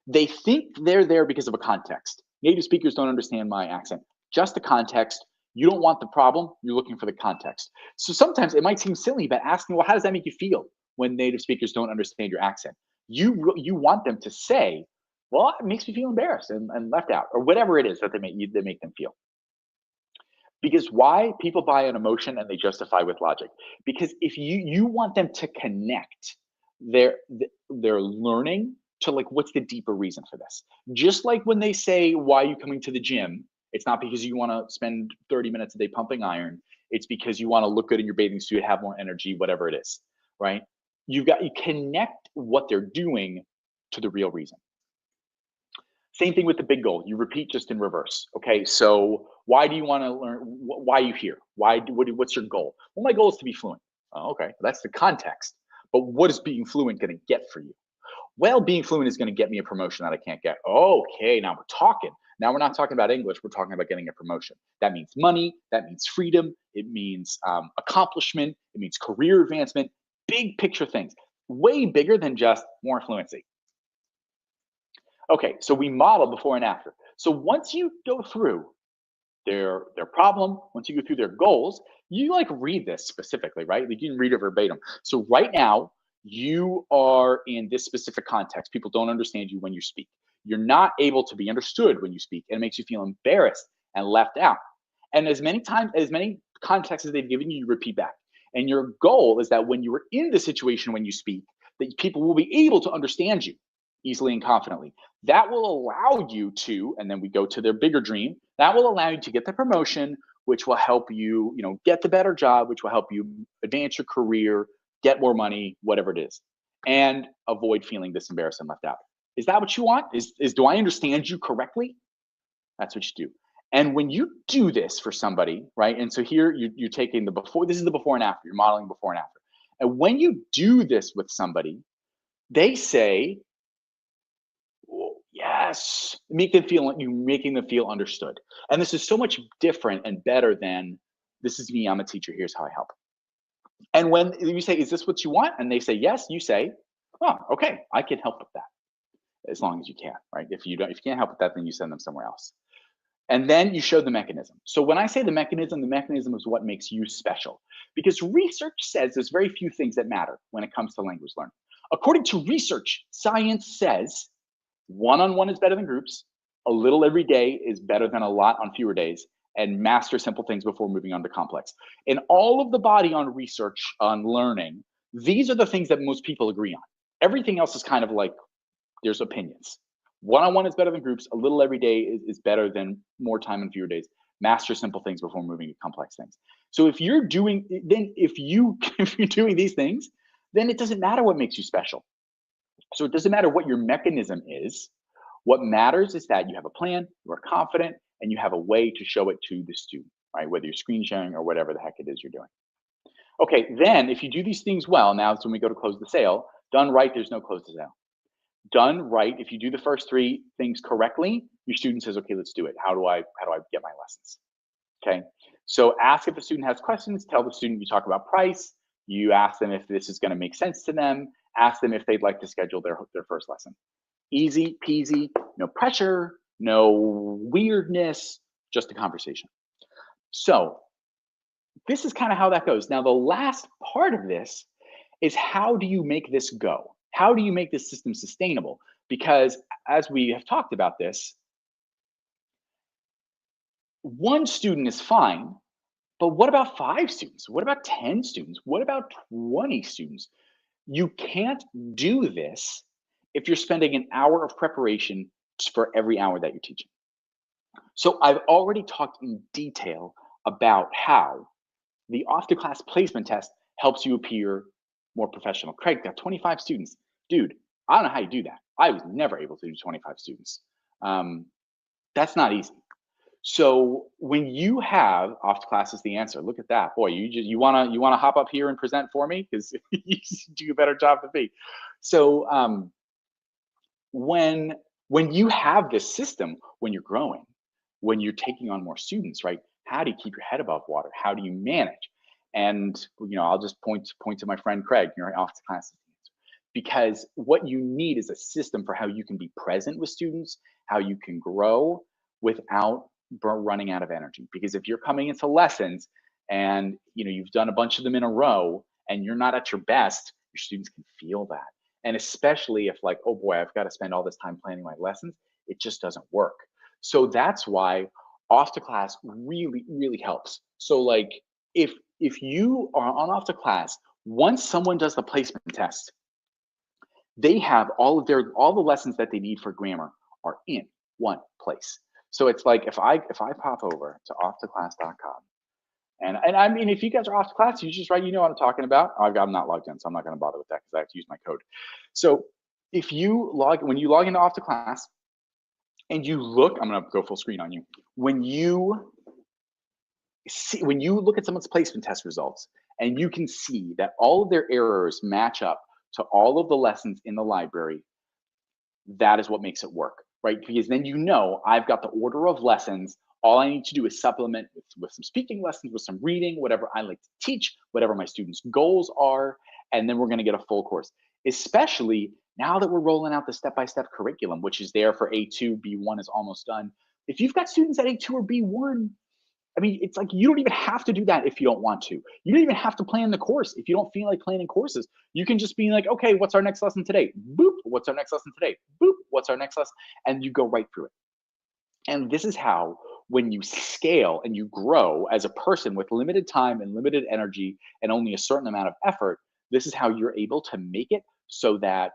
They think they're there because of a context. Native speakers don't understand my accent. Just the context. You don't want the problem. You're looking for the context. So sometimes it might seem silly, but asking, well, how does that make you feel when native speakers don't understand your accent? You want them to say, well, it makes me feel embarrassed and left out, or whatever it is that they make them feel. Because why? People buy an emotion and they justify with logic. Because if you want them to connect their learning to, like, what's the deeper reason for this? Just like when they say, why are you coming to the gym? It's not because you want to spend 30 minutes a day pumping iron. It's because you want to look good in your bathing suit, have more energy, whatever it is, right? You connect what they're doing to the real reason. Same thing with the big goal. You repeat just in reverse. Okay, so why do you want to learn? Why are you here? What's your goal? Well, my goal is to be fluent. Oh, okay, that's the context. But what is being fluent going to get for you? Well, being fluent is going to get me a promotion that I can't get. Okay, now we're talking. Now we're not talking about English. We're talking about getting a promotion. That means money. That means freedom. It means accomplishment. It means career advancement. Big picture things. Way bigger than just more fluency. Okay, so we model before and after. So once you go through their problem, once you go through their goals, you like read this specifically, right? Like you can read it verbatim. So right now, you are in this specific context. People don't understand you when you speak. You're not able to be understood when you speak, and it makes you feel embarrassed and left out. And as many contexts as they've given you, you repeat back. And your goal is that when you are in the situation when you speak, that people will be able to understand you easily and confidently. That will allow you to, and then we go to their bigger dream, that will allow you to get the promotion, which will help you, get the better job, which will help you advance your career, get more money, whatever it is, and avoid feeling this embarrassed and left out. Is that what you want? Do I understand you correctly? That's what you do. And when you do this for somebody, right? And so here you're taking the before, this is the before and after, you're modeling before and after. And when you do this with somebody, they say, yes, you're making them feel understood. And this is so much different and better than, this is me, I'm a teacher, here's how I help. And when you say, is this what you want? And they say yes, you say, oh, okay, I can help with that, as long as you can, right? If you can't help with that, then you send them somewhere else. And then you show the mechanism. So when I say the mechanism is what makes you special. Because research says there's very few things that matter when it comes to language learning. According to research, science says one-on-one is better than groups, a little every day is better than a lot on fewer days, and master simple things before moving on to complex. In all of the body on research on learning, these are the things that most people agree on. Everything else is kind of like, there's opinions. One-on-one is better than groups, a little every day is better than more time in fewer days. Master simple things before moving to complex things. So if you're doing these things, then it doesn't matter what makes you special. So it doesn't matter what your mechanism is. What matters is that you have a plan, you are confident, and you have a way to show it to the student, right? Whether you're screen sharing or whatever the heck it is you're doing. Okay, then if you do these things well, now it's when we go to close the sale. Done right, there's no close the sale. Done right, if you do the first three things correctly, your student says, okay, let's do it. How do I get my lessons? Okay. So ask if the student has questions, tell the student you talk about price, you ask them if this is going to make sense to them, ask them if they'd like to schedule their first lesson. Easy peasy, no pressure, no weirdness, just a conversation. So this is kind of how that goes. Now, the last part of this is how do you make this go? How do you make this system sustainable? Because as we have talked about this, one student is fine, but what about 5 students? What about 10 students? What about 20 students? You can't do this if you're spending an hour of preparation for every hour that you're teaching. So I've already talked in detail about how the off to class placement test helps you appear more professional. Craig got 25 students. Dude, I don't know how you do that. I was never able to do 25 students. Um, that's not easy. So when you have off to class is the answer. Look at that, boy. You wanna hop up here and present for me because you do a better job than me. So when you have this system, when you're growing, when you're taking on more students, right? How do you keep your head above water? How do you manage? And I'll just point to my friend Craig. You're off to class because what you need is a system for how you can be present with students, how you can grow without running out of energy. Because if you're coming into lessons and you've done a bunch of them in a row and you're not at your best, your students can feel that. And especially if like, oh boy, I've got to spend all this time planning my lessons, it just doesn't work. So that's why off to class really, really helps. So like if you are on off to class, once someone does the placement test, they have all the lessons that they need for grammar are in one place. So it's like if I pop over to offtoclass.com and I mean if you guys are off to class, you just write, you know what I'm talking about. I'm not logged in, so I'm not going to bother with that because I have to use my code. So if you when you log into off to class and you look, I'm going to go full screen on you. When you look at someone's placement test results and you can see that all of their errors match up to all of the lessons in the library, that is what makes it work, right? Because then I've got the order of lessons. All I need to do is supplement with some speaking lessons, with some reading, whatever I like to teach, whatever my students' goals are, and then we're going to get a full course. Especially now that we're rolling out the step-by-step curriculum, which is there for A2, B1 is almost done. If you've got students at A2 or B1, I mean, it's like you don't even have to do that if you don't want to. You don't even have to plan the course if you don't feel like planning courses. You can just be like, okay, what's our next lesson today? Boop, what's our next lesson today? Boop, what's our next lesson? And you go right through it. And this is how, when you scale and you grow as a person with limited time and limited energy and only a certain amount of effort, this is how you're able to make it so that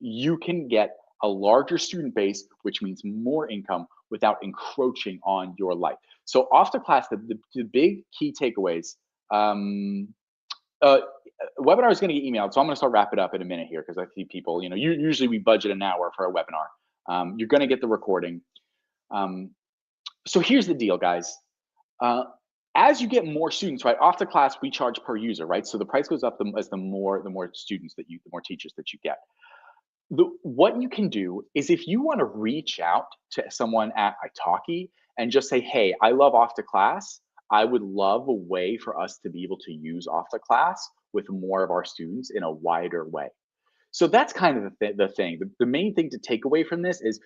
you can get a larger student base, which means more income without encroaching on your life. So off to class, the big key takeaways. Uh, Webinar is going to get emailed, so I'm going to start wrap it up in a minute here because I see people. Usually we budget an hour for a webinar. You're going to get the recording. So here's the deal, guys. As you get more students, right? Off to class, we charge per user, right? So the price goes up as the more students the more teachers that you get. What you can do is if you want to reach out to someone at italki and just say, hey, I love off to class. I would love a way for us to be able to use off to class with more of our students in a wider way. So that's kind of the thing. The main thing to take away from this is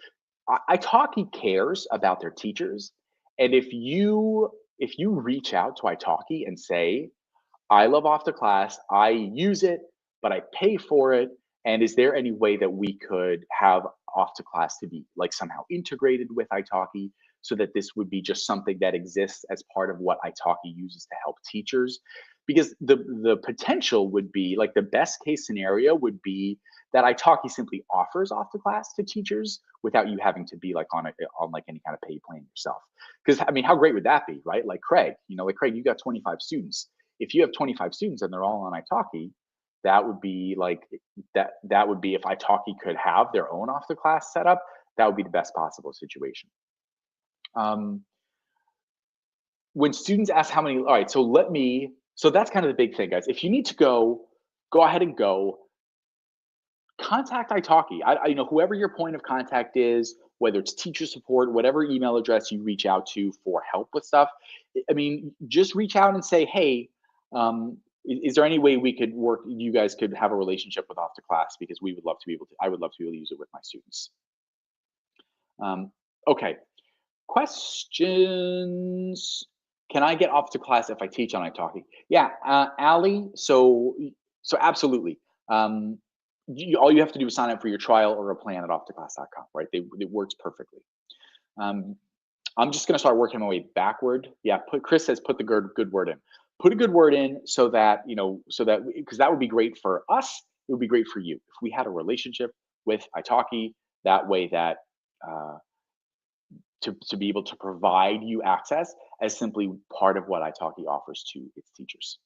italki cares about their teachers. And if you reach out to italki and say, I love off to class, I use it, but I pay for it, and is there any way that we could have off to class to be like somehow integrated with italki so that this would be just something that exists as part of what italki uses to help teachers? Because the potential would be like the best case scenario would be that italki simply offers off to class to teachers without you having to be like on like any kind of paid plan yourself. Because I mean, how great would that be, right? Like Craig, you got 25 students. If you have 25 students and they're all on italki, that would be like that would be if italki could have their own off the class setup, that would be the best possible situation. When students ask how many, all right, so that's kind of the big thing, guys. If you need to go ahead and go. contact italki. Whoever your point of contact is, whether it's teacher support, whatever email address you reach out to for help with stuff. I mean, just reach out and say, hey, is there any way we could work? You guys could have a relationship with Off to Class because we would love to be able to. I would love to be able to use it with my students. Okay, questions. Can I get Off to Class if I teach on italki? Yeah, Ali. So absolutely. All you have to do is sign up for your trial or a plan at offtoclass.com, right? It works perfectly. I'm just going to start working my way backward. Yeah, Chris says put the good word in. Put a good word in so that, because that would be great for us. It would be great for you. If we had a relationship with italki, that way that to be able to provide you access as simply part of what italki offers to its teachers.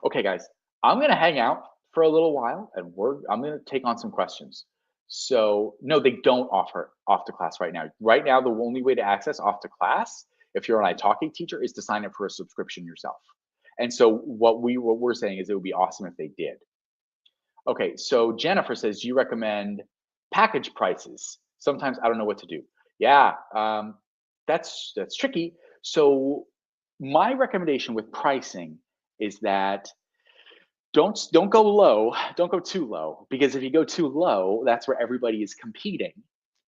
Okay, guys, I'm going to hang out for a little while and I'm going to take on some questions. So no, they don't offer Off to Class right now. Right now, the only way to access Off to Class, if you're an italki teacher, is to sign up for a subscription yourself. And so what we're saying is it would be awesome if they did. Okay, so Jennifer says, do you recommend package prices? Sometimes I don't know what to do. Yeah, that's tricky. So my recommendation with pricing is that don't go low, don't go too low, because if you go too low, that's where everybody is competing.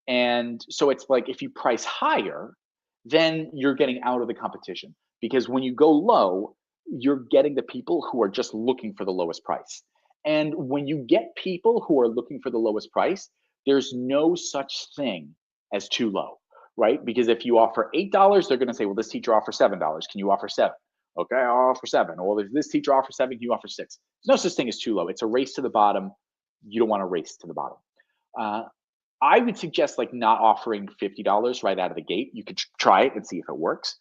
And so it's like if you price higher, then you're getting out of the competition, because when you go low, you're getting the people who are just looking for the lowest price. And when you get people who are looking for the lowest price, there's no such thing as too low, right? Because if you offer $8, they're going to say, well, this teacher offers $7. Can you offer 7? Okay, I'll offer 7. Or if this teacher offers 7, can you offer 6? There's no such thing as too low. It's a race to the bottom. You don't want to race to the bottom. I would suggest like not offering $50 right out of the gate. You could try it and see if it works.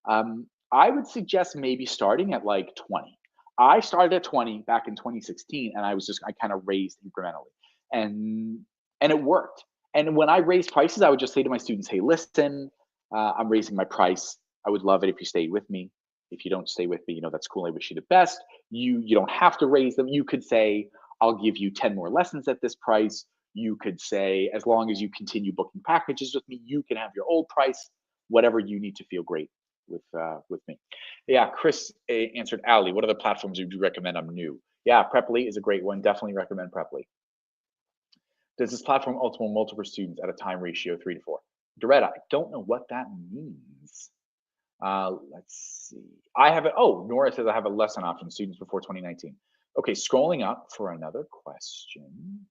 I would suggest maybe starting at like 20. I started at 20 back in 2016, and I kind of raised incrementally, and it worked. And when I raised prices, I would just say to my students, hey, listen, I'm raising my price. I would love it if you stayed with me. If you don't stay with me, that's cool. I wish you the best. You don't have to raise them. You could say, I'll give you 10 more lessons at this price. You could say, as long as you continue booking packages with me, you can have your old price, whatever you need to feel great with me. Yeah, Chris answered, Ali, what other platforms would you recommend? I'm new. Yeah, Preply is a great one. Definitely recommend Preply. Does this platform ultimately multiple students at a time ratio 3 to 4? Doretta, I don't know what that means. Let's see. Nora says I have a lesson option, students before 2019. Okay, scrolling up for another question.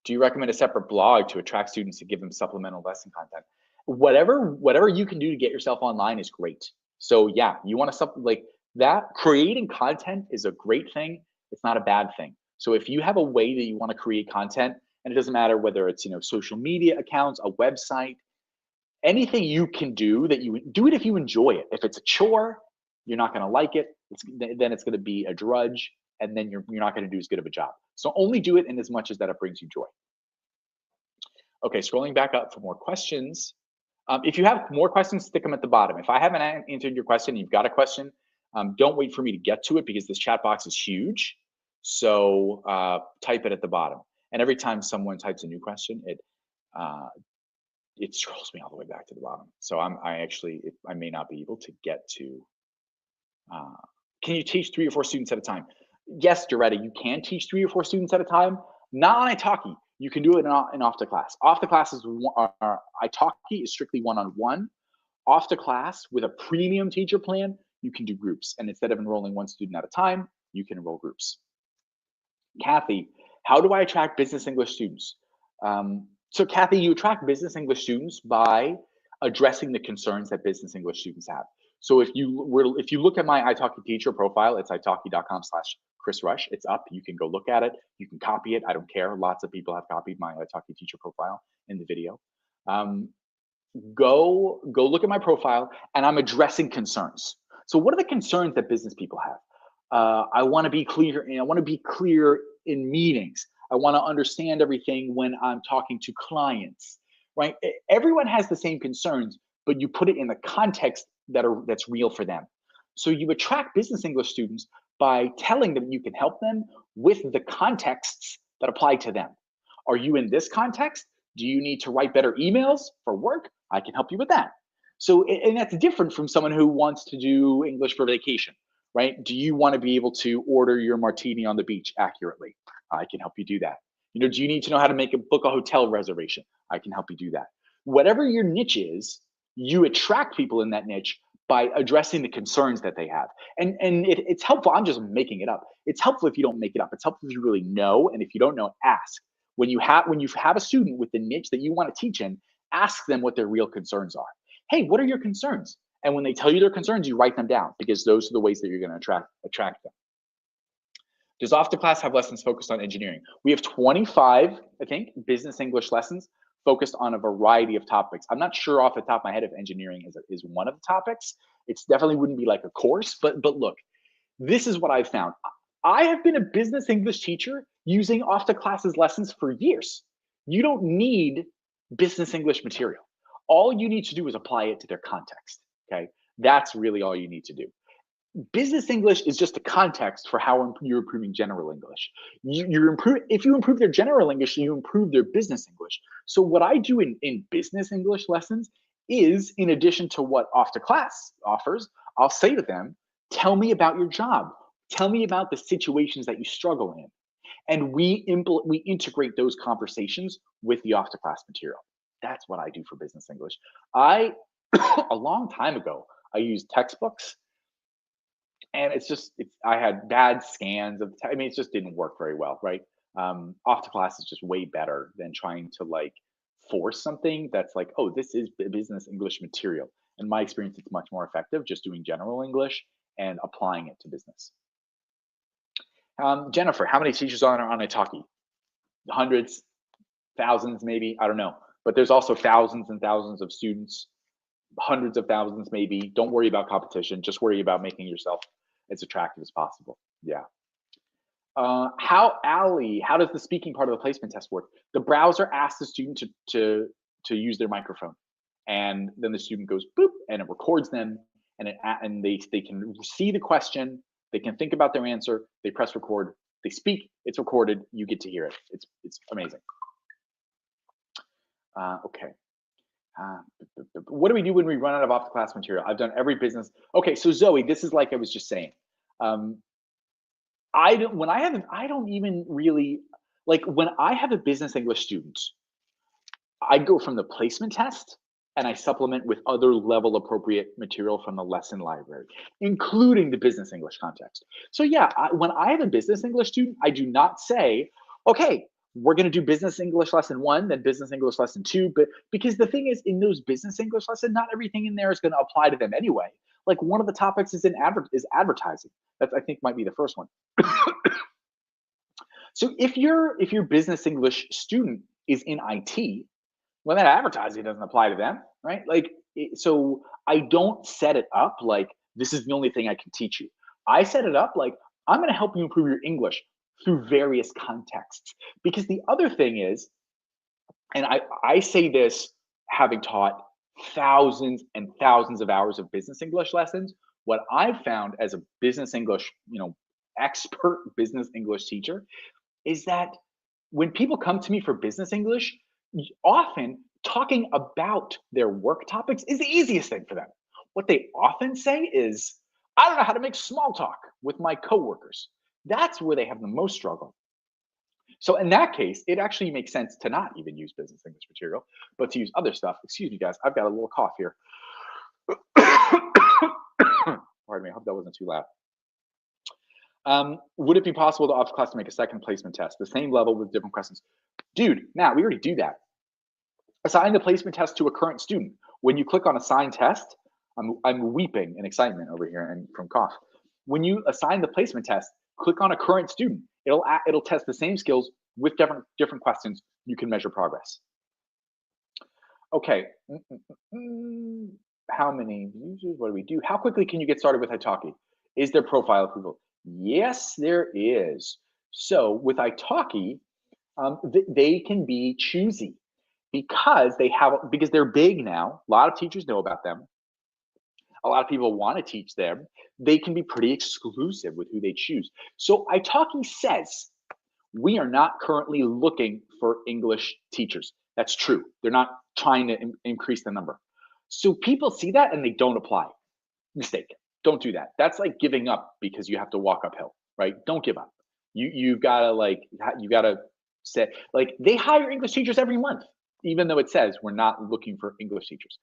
Do you recommend a separate blog to attract students to give them supplemental lesson content? Whatever you can do to get yourself online is great. So yeah, you want to like that. Creating content is a great thing. It's not a bad thing. So if you have a way that you want to create content, and it doesn't matter whether it's social media accounts, a website, anything you can do that you do it if you enjoy it. If it's a chore, you're not going to like it. Then it's going to be a drudge, and then you're not going to do as good of a job. So only do it in as much as that it brings you joy. Okay, scrolling back up for more questions. If you have more questions, stick them at the bottom. If I haven't answered your question, you've got a question, don't wait for me to get to it because this chat box is huge. So type it at the bottom. And every time someone types a new question, it scrolls me all the way back to the bottom. So I may not be able to get to. Can you teach 3 or 4 students at a time? Yes, Doretta, you can teach 3 or 4 students at a time. Not on italki. You can do it in Off to Class. Off to Class is italki is strictly one-on-one. Off to Class with a premium teacher plan, you can do groups. And instead of enrolling 1 student at a time, you can enroll groups. Kathy, how do I attract business English students? So Kathy, you attract business English students by addressing the concerns that business English students have. So if you look at my italki teacher profile, it's italki.com/Chris Rush. It's up. You can go look at it. You can copy it. I don't care. Lots of people have copied my italki teacher profile in the video. Go look at my profile, and I'm addressing concerns. So what are the concerns that business people have? I want to be clear, and I want to be clear in meetings. I want to understand everything when I'm talking to clients, right? Everyone has the same concerns, but you put it in the context that's real for them. So you attract business English students by telling them you can help them with the contexts that apply to them. Are you in this context? Do you need to write better emails for work? I can help you with that. So, and that's different from someone who wants to do English for vacation, right? Do you want to be able to order your martini on the beach accurately? I can help you do that. Do you need to know how to book a hotel reservation? I can help you do that. Whatever your niche is, you attract people in that niche by addressing the concerns that they have. And it's helpful. I'm just making it up. It's helpful if you don't make it up. It's helpful if you really know, and if you don't know, ask. When you have a student with the niche that you want to teach in, ask them what their real concerns are. Hey, what are your concerns? And when they tell you their concerns, you write them down, because those are the ways that you're going to attract them. Does Off to Class have lessons focused on engineering? We have 25, I think, business English lessons focused on a variety of topics. I'm not sure off the top of my head if engineering is one of the topics. It's definitely wouldn't be like a course, but look, this is what I've found. I have been a business English teacher using Off to Class's lessons for years. You don't need business English material. All you need to do is apply it to their context, okay? That's really all you need to do. Business English is just a context for how you're improving general English. If you improve their general English, you improve their business English. So what I do in business English lessons is, in addition to what Off to Class offers, I'll say to them, tell me about your job. Tell me about the situations that you struggle in. And we integrate those conversations with the Off to Class material. That's what I do for business English. A long time ago, I used textbooks, and I had bad scans of it just didn't work very well, right? Off to Class is just way better than trying to force something that's like, oh, this is business English material. In my experience, it's much more effective just doing general English and applying it to business. Jennifer, how many teachers are on italki? Hundreds, thousands, maybe, I don't know. But there's also thousands and thousands of students, hundreds of thousands, maybe. Don't worry about competition. Just worry about making yourself as attractive as possible. Yeah. How does the speaking part of the placement test work? The browser asks the student to use their microphone, and then the student goes boop, and it records them, and they can see the question, they can think about their answer, they press record, they speak, it's recorded, you get to hear it. It's amazing. Okay. What do we do when we run out of Off to Class material? I've done every business. Okay, so Zoe, this is like I was just saying. I don't even really, when I have a business English student, I go from the placement test and I supplement with other level appropriate material from the lesson library, including the business English context. So yeah, when I have a business English student, I do not say, okay, we're going to do business English lesson 1, then business English lesson 2, but because the thing is, in those business English lessons, not everything in there is going to apply to them anyway. Like, one of the topics is advertising. That, I think, might be the first one. So if your business English student is in IT, well, that advertising doesn't apply to them, right? So I don't set it up like this is the only thing I can teach you. I set it up like I'm going to help you improve your English through various contexts. Because the other thing is, and I say this having taught thousands and thousands of hours of business English lessons, what I've found as a business English, expert business English teacher, is that when people come to me for business English, often talking about their work topics is the easiest thing for them. What they often say is, I don't know how to make small talk with my coworkers. That's where they have the most struggle. So in that case, it actually makes sense to not even use business English material, but to use other stuff. Excuse me, guys, I've got a little cough here. Pardon me, I hope that wasn't too loud. Would it be possible to Off to Class to make a second placement test, the same level with different questions? Dude, Matt, we already do that. Assign the placement test to a current student. When you click on assign test, I'm weeping in excitement over here and from cough. When you assign the placement test, click on a current student. It'll test the same skills with different questions. You can measure progress. Okay. How many users? What do we do? How quickly can you get started with italki? Is there profile approval? Yes, there is. So with italki, they can be choosy because they're big now. A lot of teachers know about them. A lot of people want to teach them. They can be pretty exclusive with who they choose. So italki says, We are not currently looking for English teachers. That's true. They're not trying to increase the number. So people see that and they don't apply. Mistake. Don't do that. That's like giving up because you have to walk uphill, right? Don't give up. You've got to you got to say like they hire English teachers every month, even though it says we're not looking for English teachers.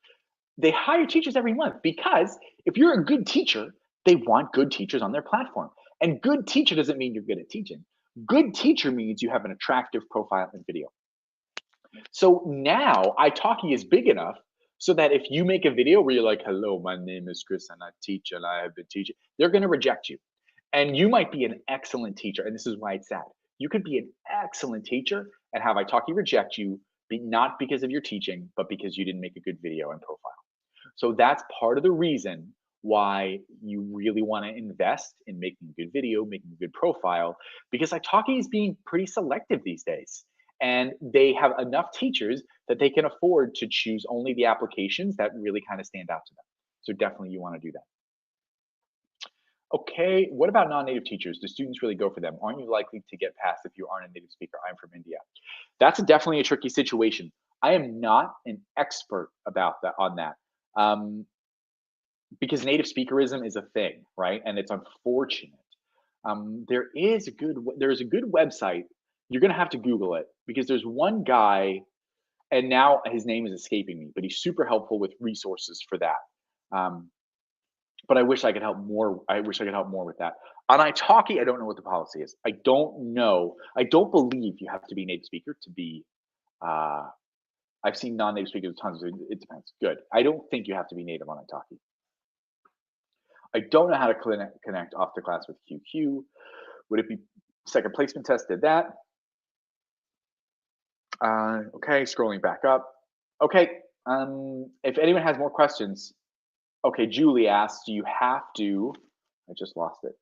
They hire teachers every month because if you're a good teacher, they want good teachers on their platform. And good teacher doesn't mean you're good at teaching. Good teacher means you have an attractive profile and video. So now italki is big enough so that if you make a video where you're like, hello, my name is Chris and I teach and I have been teaching, they're going to reject you. And you might be an excellent teacher. And this is why it's sad. You could be an excellent teacher and have italki reject you, not because of your teaching, but because you didn't make a good video and profile. So that's part of the reason why you really want to invest in making a good video, making a good profile, because italki is being pretty selective these days. And they have enough teachers that they can afford to choose only the applications that really kind of stand out to them. So definitely you want to do that. Okay, what about non-native teachers? Do students really go for them? Aren't you likely to get passed if you aren't a native speaker? I'm from India. That's definitely a tricky situation. I am not an expert about that on that. Because native speakerism is a thing, right? And it's unfortunate. There's a good website. You're gonna have to Google it because there's one guy, and now his name is escaping me, but he's super helpful with resources for that. Um, but I wish I could help more. I wish I could help more with that. On italki, I don't know what the policy is. I don't know. I don't believe you have to be a native speaker to be. Uh, I've seen non-native speakers tons. It depends. Good. I don't think you have to be native on italki. I don't know how to connect off the class with QQ. Would it be second placement test? Did that. Okay, scrolling back up. Okay, if anyone has more questions. Okay, Julie asked, do you have to, I just lost it.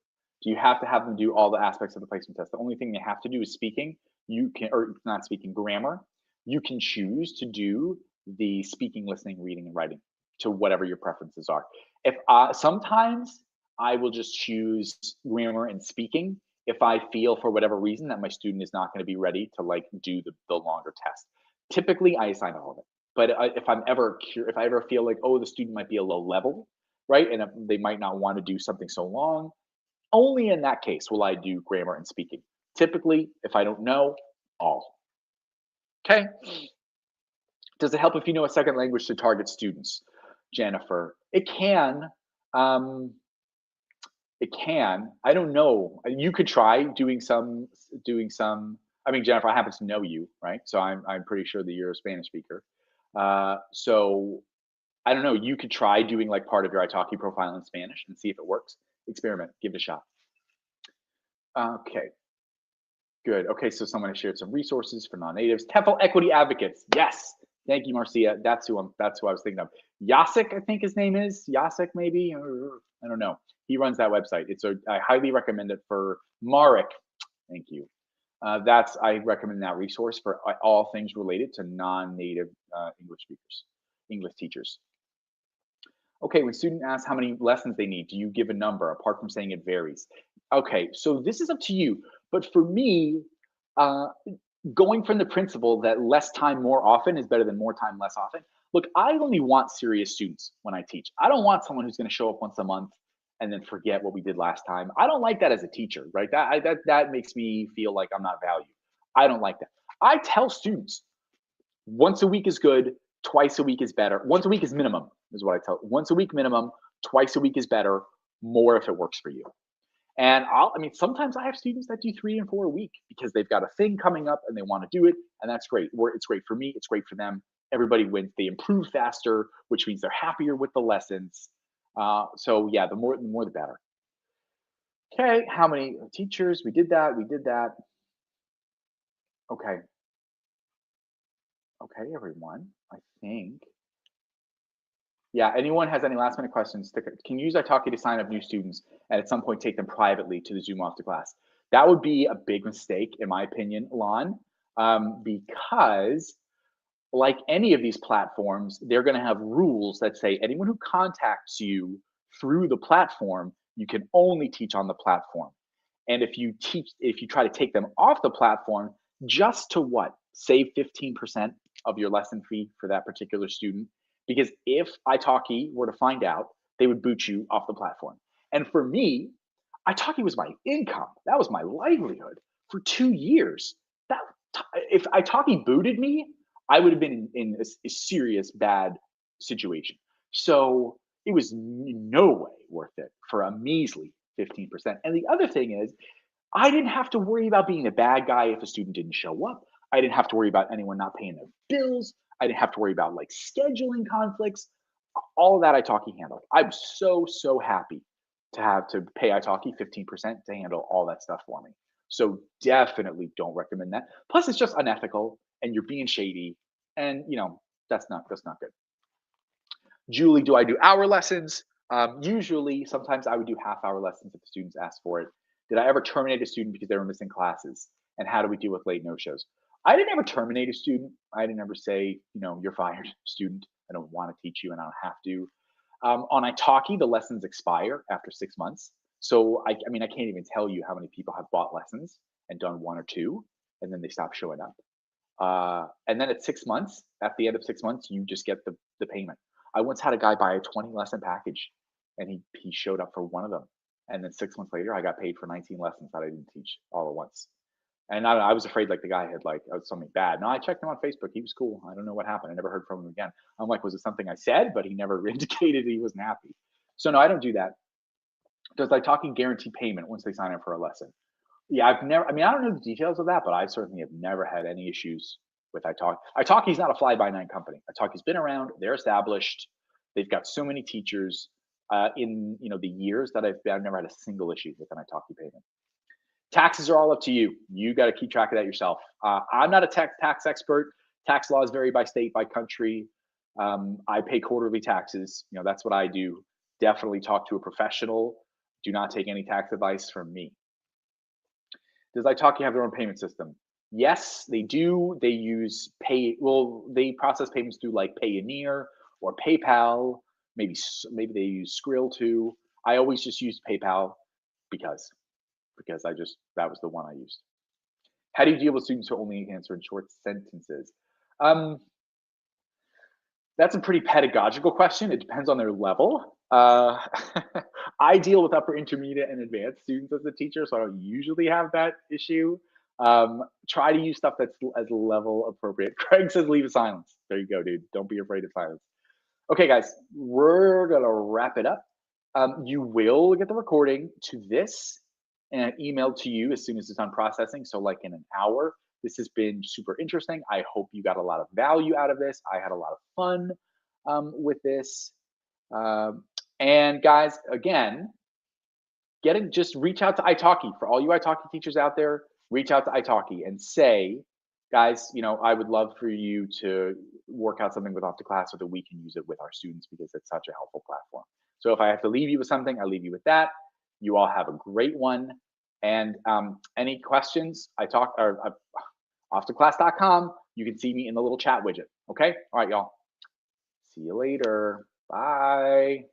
Do you have to have them do all the aspects of the placement test? The only thing they have to do is speaking. You can, or not speaking, grammar. You can choose to do the speaking, listening, reading, and writing to whatever your preferences are. If sometimes I will just choose grammar and speaking if I feel for whatever reason that my student is not going to be ready to like do the longer test. Typically, I assign all of it. But if I ever feel like, oh, the student might be a low level, right, and they might not want to do something so long, only in that case will I do grammar and speaking. Typically, if I don't know, all. Okay. Does it help if you know a second language to target students? Jennifer, it can. It can. I don't know. You could try doing some. I mean, Jennifer, I happen to know you, right? So I'm pretty sure that you're a Spanish speaker. So I don't know. You could try doing like part of your italki profile in Spanish and see if it works. Experiment. Give it a shot. Okay. Good. Okay, so someone has shared some resources for non-natives. TEFL equity advocates. Yes. Thank you, Marcia. That's who I was thinking of. Yasik, I think his name is. Yasik, maybe. I don't know. He runs that website. I highly recommend it for Marek. Thank you. I recommend that resource for all things related to non-native English speakers, English teachers. Okay, when student asks how many lessons they need, do you give a number apart from saying it varies? Okay, so this is up to you. But for me, going from the principle that less time more often is better than more time less often. Look, I only want serious students when I teach. I don't want someone who's going to show up once a month and then forget what we did last time. I don't like that as a teacher, right? That makes me feel like I'm not valued. I don't like that. I tell students once a week is good, twice a week is better. Once a week is minimum, is what I tell. Once a week minimum, twice a week is better, more if it works for you. And sometimes I have students that do 3 and 4 a week because they've got a thing coming up and they want to do it. And that's great. It's great for me. It's great for them. Everybody wins. They improve faster, which means they're happier with the lessons. So yeah, the more the better. Okay, how many teachers? We did that. Okay. Okay, everyone. I think. Yeah, anyone has any last minute questions, can use italki to sign up new students and at some point take them privately to the Zoom off to class. That would be a big mistake, in my opinion, Lon, because like any of these platforms, they're going to have rules that say anyone who contacts you through the platform, you can only teach on the platform. And if you try to take them off the platform just to save 15% of your lesson fee for that particular student, because if italki were to find out, they would boot you off the platform. And for me, italki was my income. That was my livelihood for 2 years. That if italki booted me, I would have been in a serious bad situation. So it was no way worth it for a measly 15%. And the other thing is, I didn't have to worry about being a bad guy if a student didn't show up. I didn't have to worry about anyone not paying their bills. I didn't have to worry about like scheduling conflicts. All of that italki handled. I'm so happy to have to pay italki 15% to handle all that stuff for me. So definitely don't recommend that. Plus, it's just unethical and you're being shady, and that's not good. Julie, do I do hour lessons? Usually, sometimes I would do half-hour lessons if the students ask for it. Did I ever terminate a student because they were missing classes? And how do we deal with late no-shows? I didn't ever terminate a student. I didn't ever say, you're fired, student. I don't want to teach you and I don't have to. On italki, the lessons expire after 6 months. So I can't even tell you how many people have bought lessons and done one or two, and then they stop showing up. And then at 6 months, at the end of 6 months, you just get the payment. I once had a guy buy a 20 lesson package and he showed up for one of them. And then 6 months later, I got paid for 19 lessons that I didn't teach all at once. And I was afraid like the guy had something bad. No, I checked him on Facebook. He was cool. I don't know what happened. I never heard from him again. I'm like, was it something I said? But he never indicated he wasn't happy. So no, I don't do that. Does italki guarantee payment once they sign up for a lesson? Yeah, I don't know the details of that, but I certainly have never had any issues with italki. italki is not a fly-by-night company. italki's been around. They're established. They've got so many teachers. In the years that I've never had a single issue with an italki payment. Taxes are all up to you. You got to keep track of that yourself. I'm not a tax expert. Tax laws vary by state, by country. I pay quarterly taxes. That's what I do. Definitely talk to a professional. Do not take any tax advice from me. Does italki have their own payment system? Yes, they do. They use they process payments through like Payoneer or PayPal. Maybe they use Skrill too. I always just use PayPal because that was the one I used. How do you deal with students who only answer in short sentences? Um, that's a pretty pedagogical question. It depends on their level. I deal with upper intermediate and advanced students as a teacher, so I don't usually have that issue. Try to use stuff that's as level appropriate. Craig says leave a silence. There you go, dude. Don't be afraid of silence. Okay, guys, we're gonna wrap it up. You will get the recording to this and emailed to you as soon as it's done processing. So like in an hour. This has been super interesting. I hope you got a lot of value out of this. I had a lot of fun with this. And guys, again, just reach out to italki. For all you italki teachers out there, reach out to italki and say, guys, I would love for you to work out something with Off to Class so that we can use it with our students because it's such a helpful platform. So if I have to leave you with something, I leave you with that. You all have a great one. And any questions, offtoclass.com. You can see me in the little chat widget. Okay? All right, y'all. See you later. Bye.